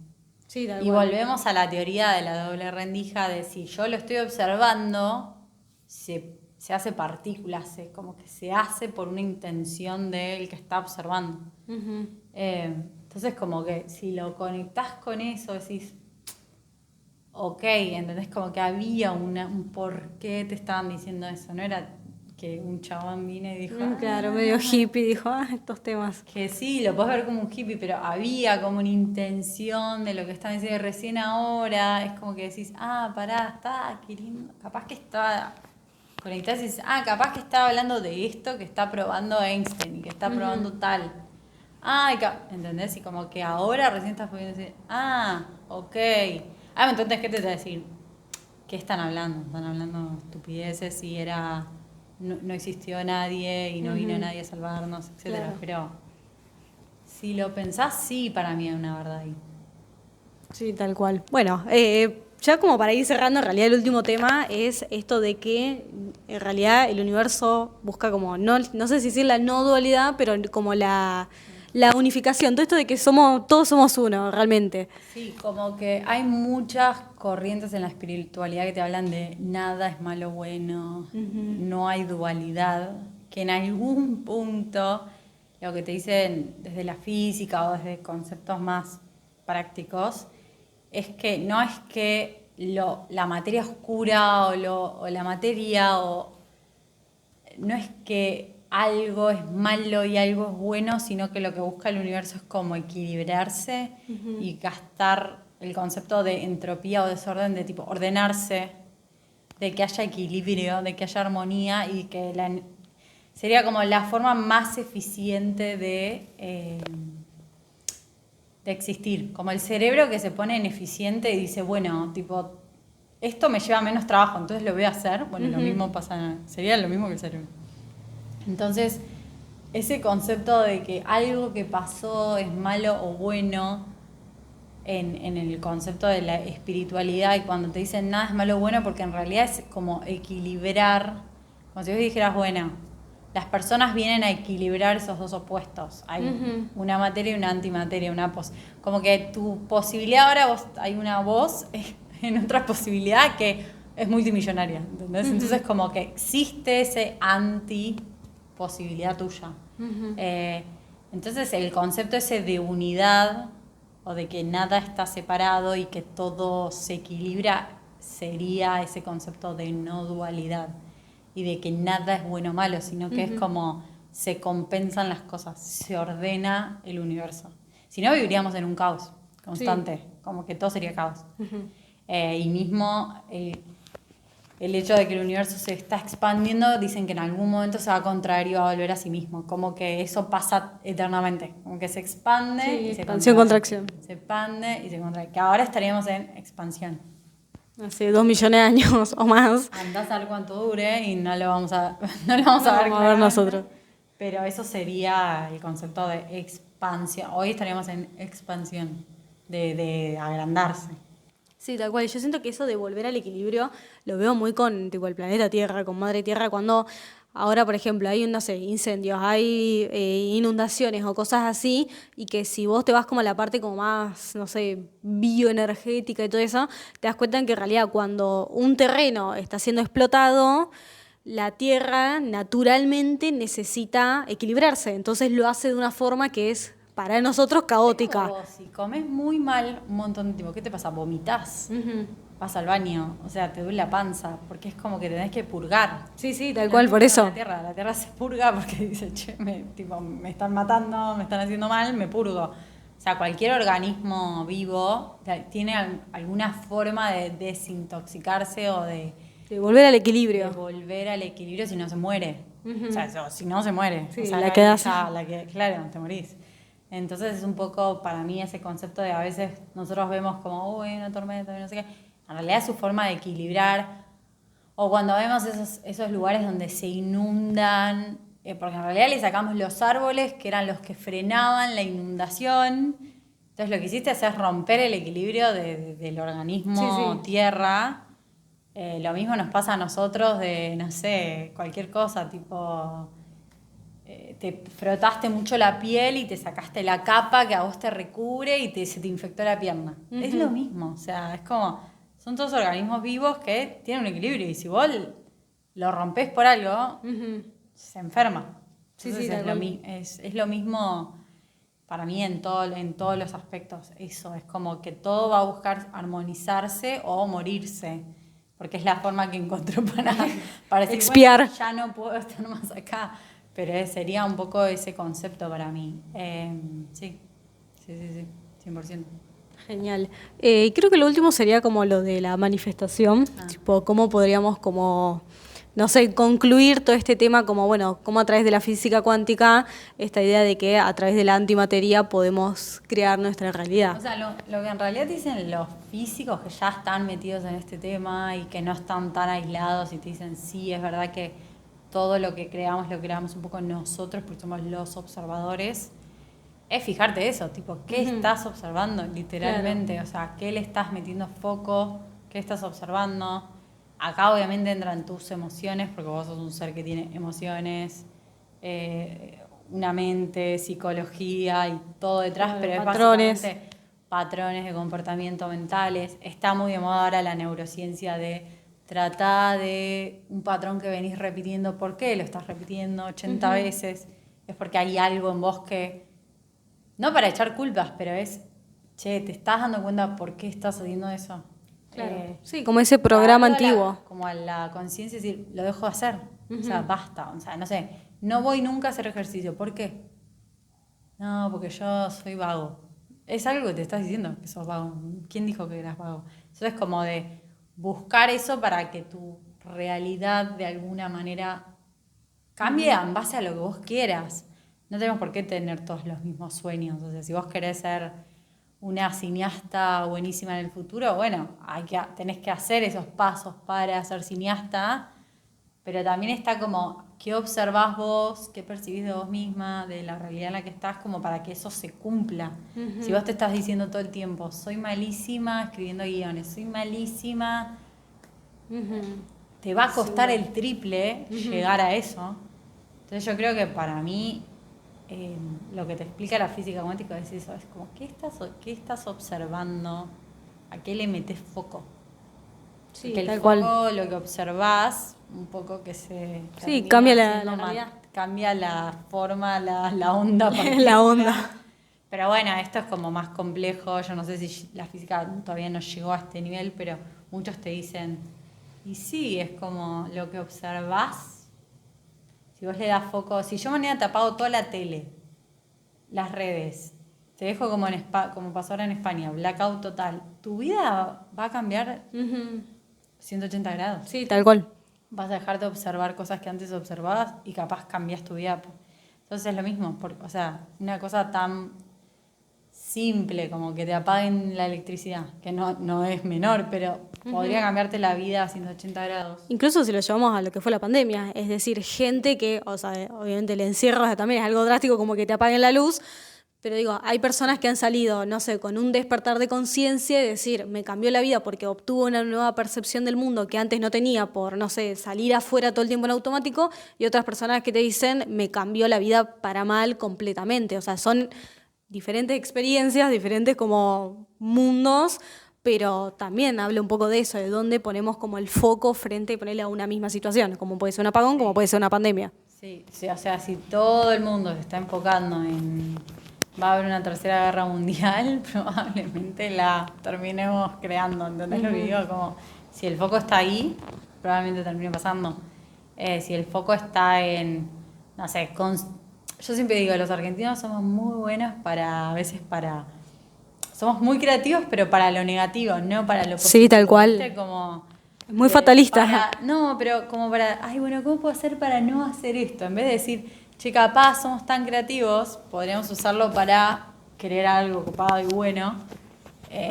Sí, tal Y cual. volvemos a la teoría de la doble rendija de si yo lo estoy observando, se hace partículas, como que se hace por una intención del que está observando. Entonces como que si lo conectás con eso, decís, ok, ¿entendés? Como que había un por qué te estaban diciendo eso, no era que un chabón vine y dijo... Claro, medio hippie, dijo, estos temas. Que sí, lo podés ver como un hippie, pero había como una intención de lo que estaban diciendo recién ahora. Es como que decís, pará, está, qué lindo. Capaz que estaba conectado y dices, capaz que estaba hablando de esto que está probando Einstein y que está probando tal. ¿Entendés? Y como que ahora recién estás pudiendo decir, ok. Entonces, ¿qué te voy a decir? ¿Qué están hablando? Están hablando estupideces y era... No existió nadie y no vino nadie a salvarnos, etcétera. Claro. Pero si lo pensás, sí, para mí hay una verdad ahí. Sí, tal cual. Bueno, ya como para ir cerrando, en realidad el último tema es esto de que en realidad el universo busca como, no sé si decir la no dualidad, pero como la unificación, todo esto de que todos somos uno, realmente. Sí, como que hay muchas corrientes en la espiritualidad que te hablan de nada es malo o bueno, no hay dualidad, que en algún punto lo que te dicen desde la física o desde conceptos más prácticos es que no es que la materia oscura o la materia no es que algo es malo y algo es bueno, sino que lo que busca el universo es como equilibrarse y gastar el concepto de entropía o desorden, de tipo ordenarse, de que haya equilibrio, de que haya armonía y que sería como la forma más eficiente de existir. Como el cerebro que se pone en eficiente y dice, bueno, tipo, esto me lleva menos trabajo, entonces lo voy a hacer. Bueno, lo mismo pasa, sería lo mismo que el cerebro. Entonces, ese concepto de que algo que pasó es malo o bueno, en el concepto de la espiritualidad, y cuando te dicen nada es malo o bueno, porque en realidad es como equilibrar, como si vos dijeras, bueno, las personas vienen a equilibrar esos dos opuestos. Hay una materia y una antimateria, como que tu posibilidad ahora, hay una voz en otra posibilidad que es multimillonaria, ¿entendés? Entonces como que existe ese posibilidad tuya. Entonces el concepto ese de unidad o de que nada está separado y que todo se equilibra sería ese concepto de no dualidad y de que nada es bueno o malo, sino que es como se compensan las cosas, se ordena el universo. Si no, viviríamos en un caos constante, como que todo sería caos. Y mismo el hecho de que el universo se está expandiendo, dicen que en algún momento se va a contraer y va a volver a sí mismo. Como que eso pasa eternamente. Como que se expande y se expansión, contracción. Se expande y se contrae. Que ahora estaríamos en expansión. Hace 2 millones de años o más. Andás a ver cuánto dure y no lo vamos a ver nosotros. Pero eso sería el concepto de expansión. Hoy estaríamos en expansión, de agrandarse. Sí, tal cual. Yo siento que eso de volver al equilibrio lo veo muy con tipo el planeta Tierra, con Madre Tierra, cuando ahora, por ejemplo, hay, no sé, incendios, hay inundaciones o cosas así, y que si vos te vas como a la parte como más, no sé, bioenergética y todo eso, te das cuenta en que en realidad cuando un terreno está siendo explotado, la Tierra naturalmente necesita equilibrarse, entonces lo hace de una forma que es para nosotros caótica. Vos, si comes muy mal un montón de tiempo, ¿qué te pasa? ¿Vomitas? Vas al baño, o sea, te duele la panza, porque es como que tenés que purgar. Sí, tal cual, por eso. La tierra se purga porque dice, che, me están matando, me están haciendo mal, me purgo. O sea, cualquier organismo vivo tiene alguna forma de desintoxicarse o de volver al equilibrio. De volver al equilibrio si no se muere. O sea, si no se muere. Sí, o sea, la quedás. Claro, te morís. Entonces es un poco para mí ese concepto de a veces nosotros vemos como, uy, una tormenta, no sé qué. En realidad es su forma de equilibrar. O cuando vemos esos lugares donde se inundan, porque en realidad le sacamos los árboles que eran los que frenaban la inundación. Entonces lo que hiciste es romper el equilibrio del organismo tierra. Lo mismo nos pasa a nosotros de, no sé, cualquier cosa, tipo, te frotaste mucho la piel y te sacaste la capa que a vos te recubre y se te infectó la pierna. Es lo mismo, o sea, es como, son todos organismos vivos que tienen un equilibrio y si vos lo rompés por algo, se enferma. Entonces es lo mismo para mí en todos los aspectos. Eso, es como que todo va a buscar armonizarse o morirse. Porque es la forma que encontró para decir, expiar. Bueno, ya no puedo estar más acá. Pero sería un poco ese concepto para mí. Sí, 100%. Genial. Creo que lo último sería como lo de la manifestación, tipo, cómo podríamos como, no sé, concluir todo este tema como, bueno, cómo a través de la física cuántica, esta idea de que a través de la antimateria podemos crear nuestra realidad. O sea, lo que en realidad dicen los físicos que ya están metidos en este tema y que no están tan aislados y te dicen, sí, es verdad que todo lo que creamos lo creamos un poco nosotros porque somos los observadores, es fijarte eso, tipo, ¿qué estás observando literalmente? Claro. O sea, ¿qué le estás metiendo foco? ¿Qué estás observando? Acá obviamente entran tus emociones, porque vos sos un ser que tiene emociones, una mente, psicología y todo detrás, pero es básicamente patrones de comportamiento mentales. Está muy de moda ahora la neurociencia de tratar de un patrón que venís repitiendo. ¿Por qué lo estás repitiendo 80 veces? Es porque hay algo en vos que... No para echar culpas, pero es, che, ¿te estás dando cuenta por qué estás haciendo eso? Claro. Sí, como ese programa antiguo. Como a la conciencia, decir, lo dejo de hacer. O sea, basta. O sea, no sé, no voy nunca a hacer ejercicio. ¿Por qué? No, porque yo soy vago. Es algo que te estás diciendo, que sos vago. ¿Quién dijo que eras vago? Eso es como de buscar eso para que tu realidad de alguna manera cambie en base a lo que vos quieras. No tenemos por qué tener todos los mismos sueños. O sea, si vos querés ser una cineasta buenísima en el futuro, bueno, tenés que hacer esos pasos para ser cineasta, pero también está como, ¿qué observás vos? ¿Qué percibís de vos misma? De la realidad en la que estás, como para que eso se cumpla. Si vos te estás diciendo todo el tiempo, soy malísima escribiendo guiones, soy malísima, te va a costar el triple llegar a eso. Entonces yo creo que para mí lo que te explica la física cuántica es eso, es como, ¿qué estás observando? ¿A qué le metes foco? Sí, que el foco, cual. Lo que observás, un poco que se... Sí, cambia la realidad. Cambia la forma, la onda. La onda. Pero bueno, esto es como más complejo, yo no sé si la física todavía no llegó a este nivel, pero muchos te dicen, y sí, es como lo que observás. Si vos le das foco, si yo mañana te apago toda la tele, las redes, te dejo como como pasó ahora en España, blackout total, tu vida va a cambiar 180 grados. Sí, tal cual. Vas a dejar de observar cosas que antes observabas y capaz cambias tu vida. Entonces es lo mismo, o sea, una cosa tan simple como que te apaguen la electricidad, que no es menor, pero podría cambiarte la vida a 180 grados. Incluso si lo llevamos a lo que fue la pandemia, es decir, gente que, o sea, obviamente el encierro también es algo drástico, como que te apaguen la luz, pero digo, hay personas que han salido, no sé, con un despertar de conciencia y decir, me cambió la vida porque obtuvo una nueva percepción del mundo que antes no tenía por, no sé, salir afuera todo el tiempo en automático, y otras personas que te dicen, me cambió la vida para mal completamente. O sea, son diferentes experiencias, diferentes como mundos, pero también habla un poco de eso, de dónde ponemos como el foco frente a ponerle a una misma situación, como puede ser un apagón, como puede ser una pandemia. Sí, o sea, si todo el mundo se está enfocando en va a haber una tercera guerra mundial, probablemente la terminemos creando, ¿entendés lo que digo? Como si el foco está ahí, probablemente termine pasando. Si el foco está en, no sé, yo siempre digo, los argentinos somos muy buenos somos muy creativos, pero para lo negativo, no para lo positivo. Sí, tal cual. ¿Viste? Como, muy fatalista. No, pero como ay, bueno, ¿cómo puedo hacer para no hacer esto? En vez de decir, che, capaz somos tan creativos, podríamos usarlo para querer algo copado y bueno.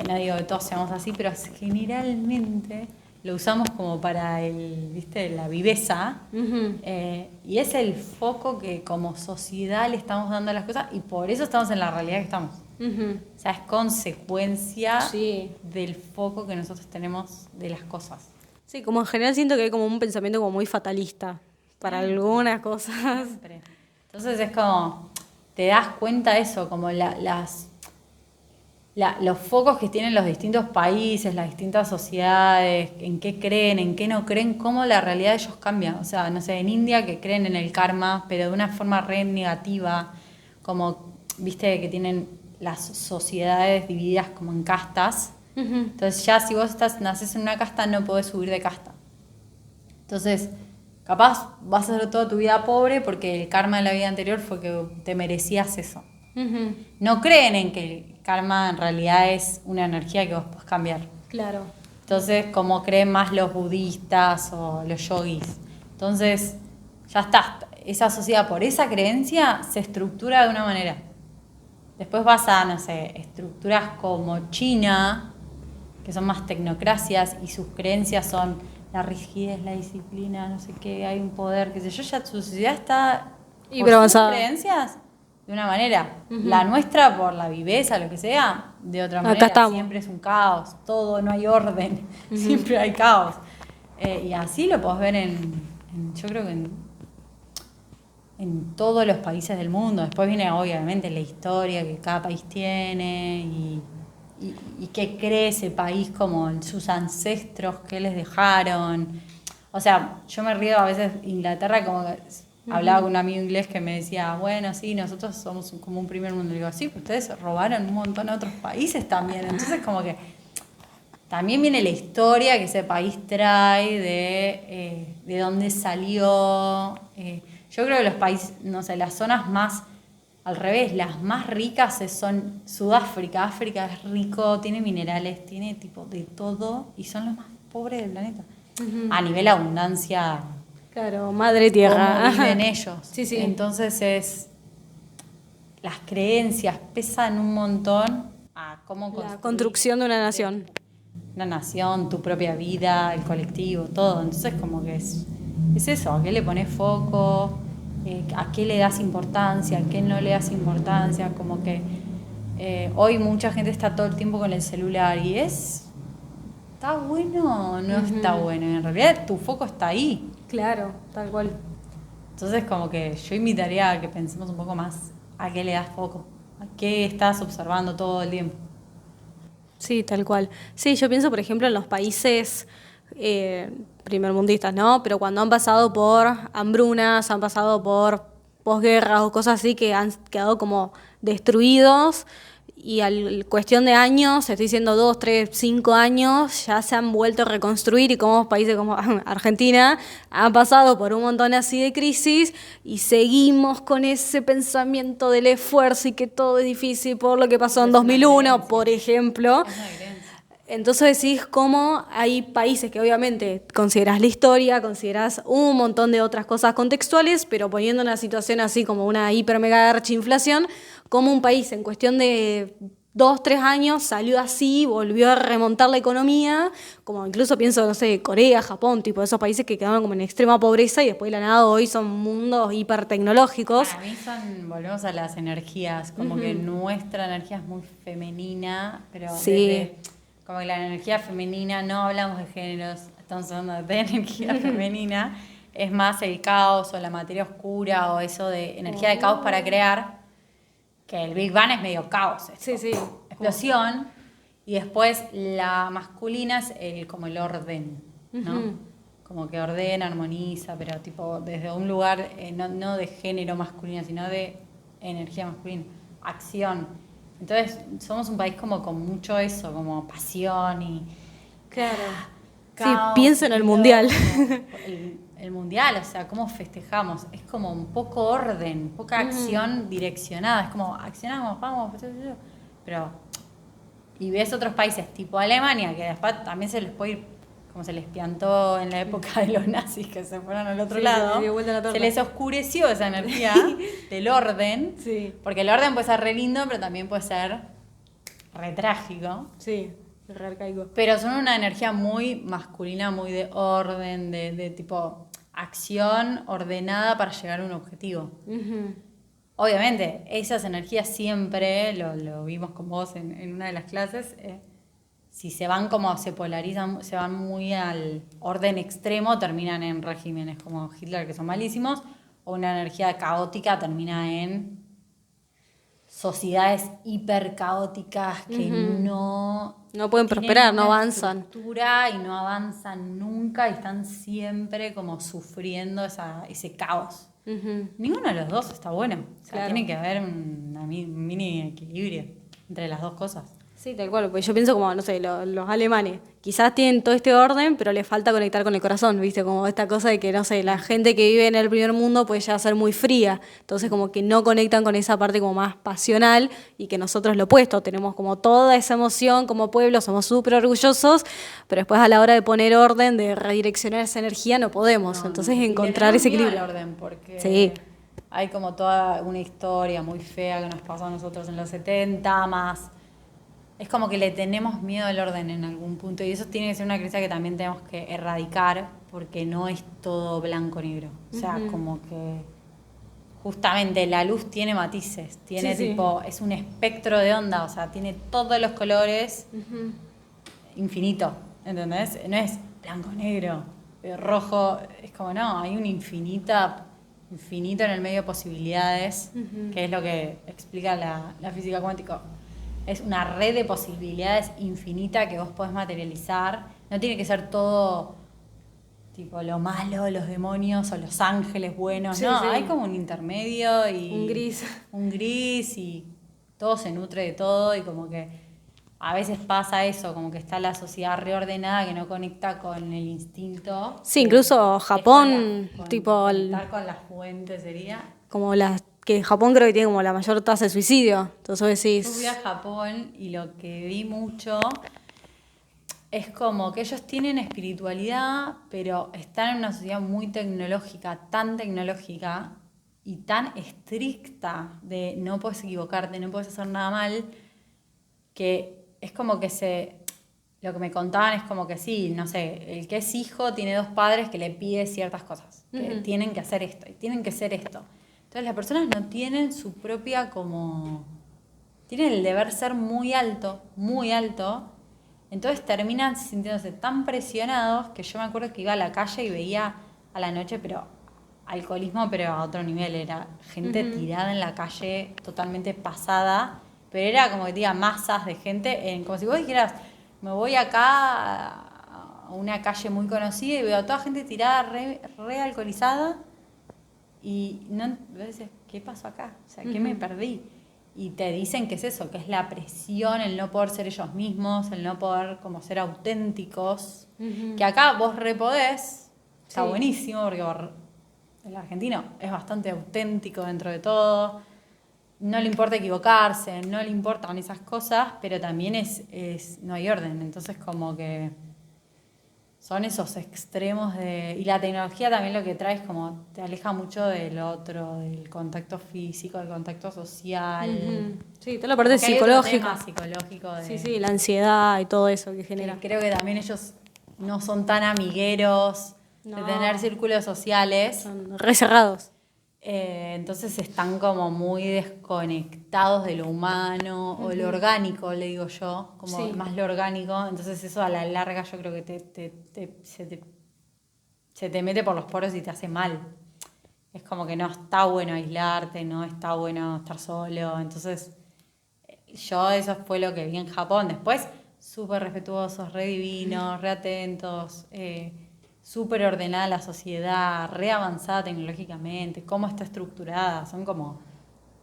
No digo que todos seamos así, pero generalmente lo usamos como para la viveza. Y es el foco que como sociedad le estamos dando a las cosas y por eso estamos en la realidad que estamos. O sea, es consecuencia del foco que nosotros tenemos de las cosas. Sí, como en general siento que hay como un pensamiento como muy fatalista para algunas cosas. Siempre. Entonces es como, te das cuenta de eso, como los focos que tienen los distintos países, las distintas sociedades, en qué creen, en qué no creen, cómo la realidad de ellos cambia. O sea, no sé, en India que creen en el karma, pero de una forma re negativa, como, viste, que tienen las sociedades divididas como en castas. Entonces ya si vos nacés en una casta no podés subir de casta. Entonces, capaz vas a hacer toda tu vida pobre porque el karma de la vida anterior fue que te merecías eso. No creen en que el karma en realidad es una energía que vos podés cambiar. Claro. Entonces, como creen más los budistas o los yogis. Entonces, ya está. Esa sociedad por esa creencia se estructura de una manera. Después vas a, no sé, estructuras como China, que son más tecnocracias y sus creencias son la rigidez, la disciplina, no sé qué, hay un poder, qué sé yo, ya su sociedad está por sus creencias de una manera. La nuestra, por la viveza, lo que sea, de otra manera. Acá estamos. Siempre es un caos, todo, no hay orden, siempre hay caos. Y así lo podés ver yo creo que en todos los países del mundo. Después viene obviamente la historia que cada país tiene y qué cree ese país, como sus ancestros, qué les dejaron. O sea, yo me río a veces Inglaterra, como que hablaba con un amigo inglés que me decía, bueno, sí, nosotros somos como un primer mundo. Y digo, sí, pero ustedes robaron un montón a otros países también. Entonces como que también viene la historia que ese país trae de dónde salió. Yo creo que los países, no sé, las zonas más, al revés, las más ricas son Sudáfrica. África es rico, tiene minerales, tiene tipo de todo y son los más pobres del planeta. A nivel abundancia. Claro, madre tierra. Cómo viven ellos. Sí, sí. Entonces las creencias pesan un montón a cómo La construcción de una nación. Una nación, tu propia vida, el colectivo, todo. Entonces como que es eso, ¿a qué le pones foco? ¿A qué le das importancia? ¿A qué no le das importancia? Como que hoy mucha gente está todo el tiempo con el celular y ¿está bueno o no está bueno? En realidad tu foco está ahí. Claro, tal cual. Entonces como que yo invitaría a que pensemos un poco más a qué le das foco, a qué estás observando todo el tiempo. Sí, tal cual. Sí, yo pienso, por ejemplo, en los países primermundistas, ¿no? Pero cuando han pasado por hambrunas, han pasado por posguerras o cosas así que han quedado como destruidos y al cuestión de años, estoy diciendo 2, 3, 5 años, ya se han vuelto a reconstruir y como países como Argentina han pasado por un montón así de crisis y seguimos con ese pensamiento del esfuerzo y que todo es difícil por lo que pasó en 2001, por ejemplo. Entonces decís cómo hay países que obviamente considerás la historia, considerás un montón de otras cosas contextuales, pero poniendo una situación así como una hiper mega archi-inflación, como un país en cuestión de 2, 3 años salió así, volvió a remontar la economía, como incluso pienso, no sé, Corea, Japón, tipo esos países que quedaron como en extrema pobreza y después de la nada hoy son mundos hiper tecnológicos. Para mí volvemos a las energías, como que nuestra energía es muy femenina, pero sí. Como que la energía femenina, no hablamos de géneros, estamos hablando de energía femenina, es más el caos o la materia oscura o eso de energía de caos para crear, que el Big Bang es medio caos. Sí, sí. Explosión, y después la masculina es como el orden, ¿no? Como que ordena, armoniza, pero tipo desde un lugar no de género masculino, sino de energía masculina, acción. Entonces somos un país como con mucho eso, como pasión y claro. caos, sí, pienso en el mundial. El mundial, o sea, cómo festejamos, es como un poco orden, poca acción direccionada, es como accionamos, vamos, pero y ves otros países tipo Alemania que después también se les puede ir, como se les piantó en la época de los nazis que se fueron al otro lado, se les oscureció esa energía del orden, porque el orden puede ser re lindo, pero también puede ser re trágico. Sí, re arcaico. Pero son una energía muy masculina, muy de orden, de tipo acción ordenada para llegar a un objetivo. Obviamente, esas energías siempre, lo vimos con vos en una de las clases, si se van como se polarizan, se van muy al orden extremo, terminan en regímenes como Hitler, que son malísimos, o una energía caótica termina en sociedades hiper caóticas que no pueden prosperar, no una avanzan. estructura y no avanzan nunca y están siempre como sufriendo ese caos. Ninguno de los dos está bueno. O sea, Claro. tiene que haber un mini equilibrio entre las dos cosas. Sí, tal cual, porque yo pienso como, no sé, los alemanes, quizás tienen todo este orden, pero les falta conectar con el corazón, ¿viste? Como esta cosa de que, no sé, la gente que vive en el primer mundo puede ya ser muy fría, entonces como que no conectan con esa parte como más pasional y que nosotros lo opuesto, tenemos como toda esa emoción como pueblo, somos súper orgullosos, pero después a la hora de poner orden, de redireccionar esa energía, no podemos, entonces Y encontrar le ese tenemos miedo equilibrio. al orden porque Sí. hay como toda una historia muy fea que nos pasó a nosotros en los 70 más. Es como que le tenemos miedo al orden en algún punto y eso tiene que ser una creencia que también tenemos que erradicar porque no es todo blanco-negro. O sea, como que justamente la luz tiene matices, tiene Sí, sí. tipo, es un espectro de onda, o sea, tiene todos los colores infinito, ¿entendés? No es blanco-negro, rojo, es como no, hay un infinito en el medio de posibilidades, que es lo que explica la física cuántica. Es una red de posibilidades infinita que vos podés materializar. No tiene que ser todo tipo lo malo, los demonios o los ángeles buenos. Sí, no, sí. hay como un intermedio y Un gris. un gris y todo se nutre de todo y como que a veces pasa eso, como que está la sociedad reordenada que no conecta con el instinto. Sí, incluso Es Japón, tipo, conectar con la fuente sería. como que Japón creo que tiene como la mayor tasa de suicidio. Entonces vos Yo decís, fui a Japón y lo que vi mucho es como que ellos tienen espiritualidad, pero están en una sociedad muy tecnológica, tan tecnológica y tan estricta de no puedes equivocarte, no puedes hacer nada mal, que es como que lo que me contaban es como que sí, no sé, el que es hijo tiene dos padres que le pide ciertas cosas, que tienen que hacer esto y tienen que ser esto. Entonces las personas no tienen su propia como... Tienen el deber ser muy alto, entonces terminan sintiéndose tan presionados que yo me acuerdo que iba a la calle y veía a la noche, pero alcoholismo, pero a otro nivel, era gente tirada en la calle, totalmente pasada, pero era como que tenía masas de gente, como si vos dijeras, me voy acá a una calle muy conocida y veo a toda gente tirada re alcoholizada y no dices, ¿qué pasó acá? O sea, ¿qué me perdí? Y te dicen que es eso, que es la presión, el no poder ser ellos mismos, el no poder como ser auténticos, que acá vos podés, está Sí. buenísimo porque el argentino es bastante auténtico dentro de todo, no le importa equivocarse, no le importan esas cosas, pero también no hay orden, entonces como que son esos extremos y la tecnología también lo que trae es como te aleja mucho del otro, del contacto físico, del contacto social. sí, toda la parte Porque hay otro tema psicológica. psicológico de, Sí, sí, la ansiedad y todo eso que que genera. creo que también ellos no son tan amigueros de No. tener círculos sociales. Son re cerrados. Entonces están como muy desconectados de lo humano o lo orgánico, le digo yo, como Sí. más lo orgánico. Entonces eso a la larga yo creo que se te mete por los poros y te hace mal. Es como que no está bueno aislarte, no está bueno estar solo. Entonces yo eso fue lo que vi en Japón. Después súper respetuosos, re divinos, re atentos. Súper ordenada la sociedad, re avanzada tecnológicamente, cómo está estructurada. Son como,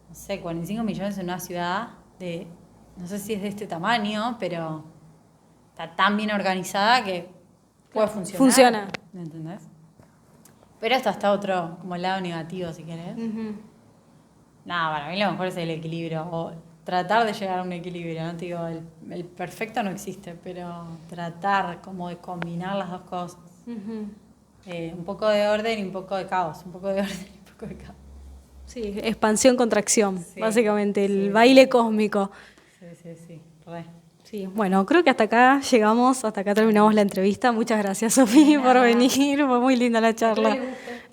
no sé, 45 millones en una ciudad de, no sé si es de este tamaño, pero está tan bien organizada que puede funcionar. Funciona. ¿Me entendés? Pero esto está otro, como el lado negativo, si querés. Nada, para mí lo mejor es el equilibrio, o tratar de llegar a un equilibrio, ¿no? Te digo, el perfecto no existe, pero tratar como de combinar las dos cosas. Un poco de orden y un poco de caos, un poco de orden y un poco de caos. Sí, expansión, contracción, Sí, básicamente, el sí, baile sí. cósmico. Sí, re. Sí, bueno, creo que hasta acá llegamos, hasta acá terminamos la entrevista. Muchas gracias, Sofía, por venir. Fue muy linda la charla.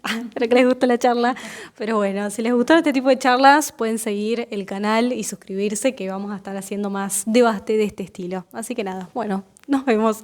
Espero que les guste la charla. Pero bueno, si les gustó este tipo de charlas, pueden seguir el canal y suscribirse, que vamos a estar haciendo más debate de este estilo. Así que nada, bueno, Nos vemos.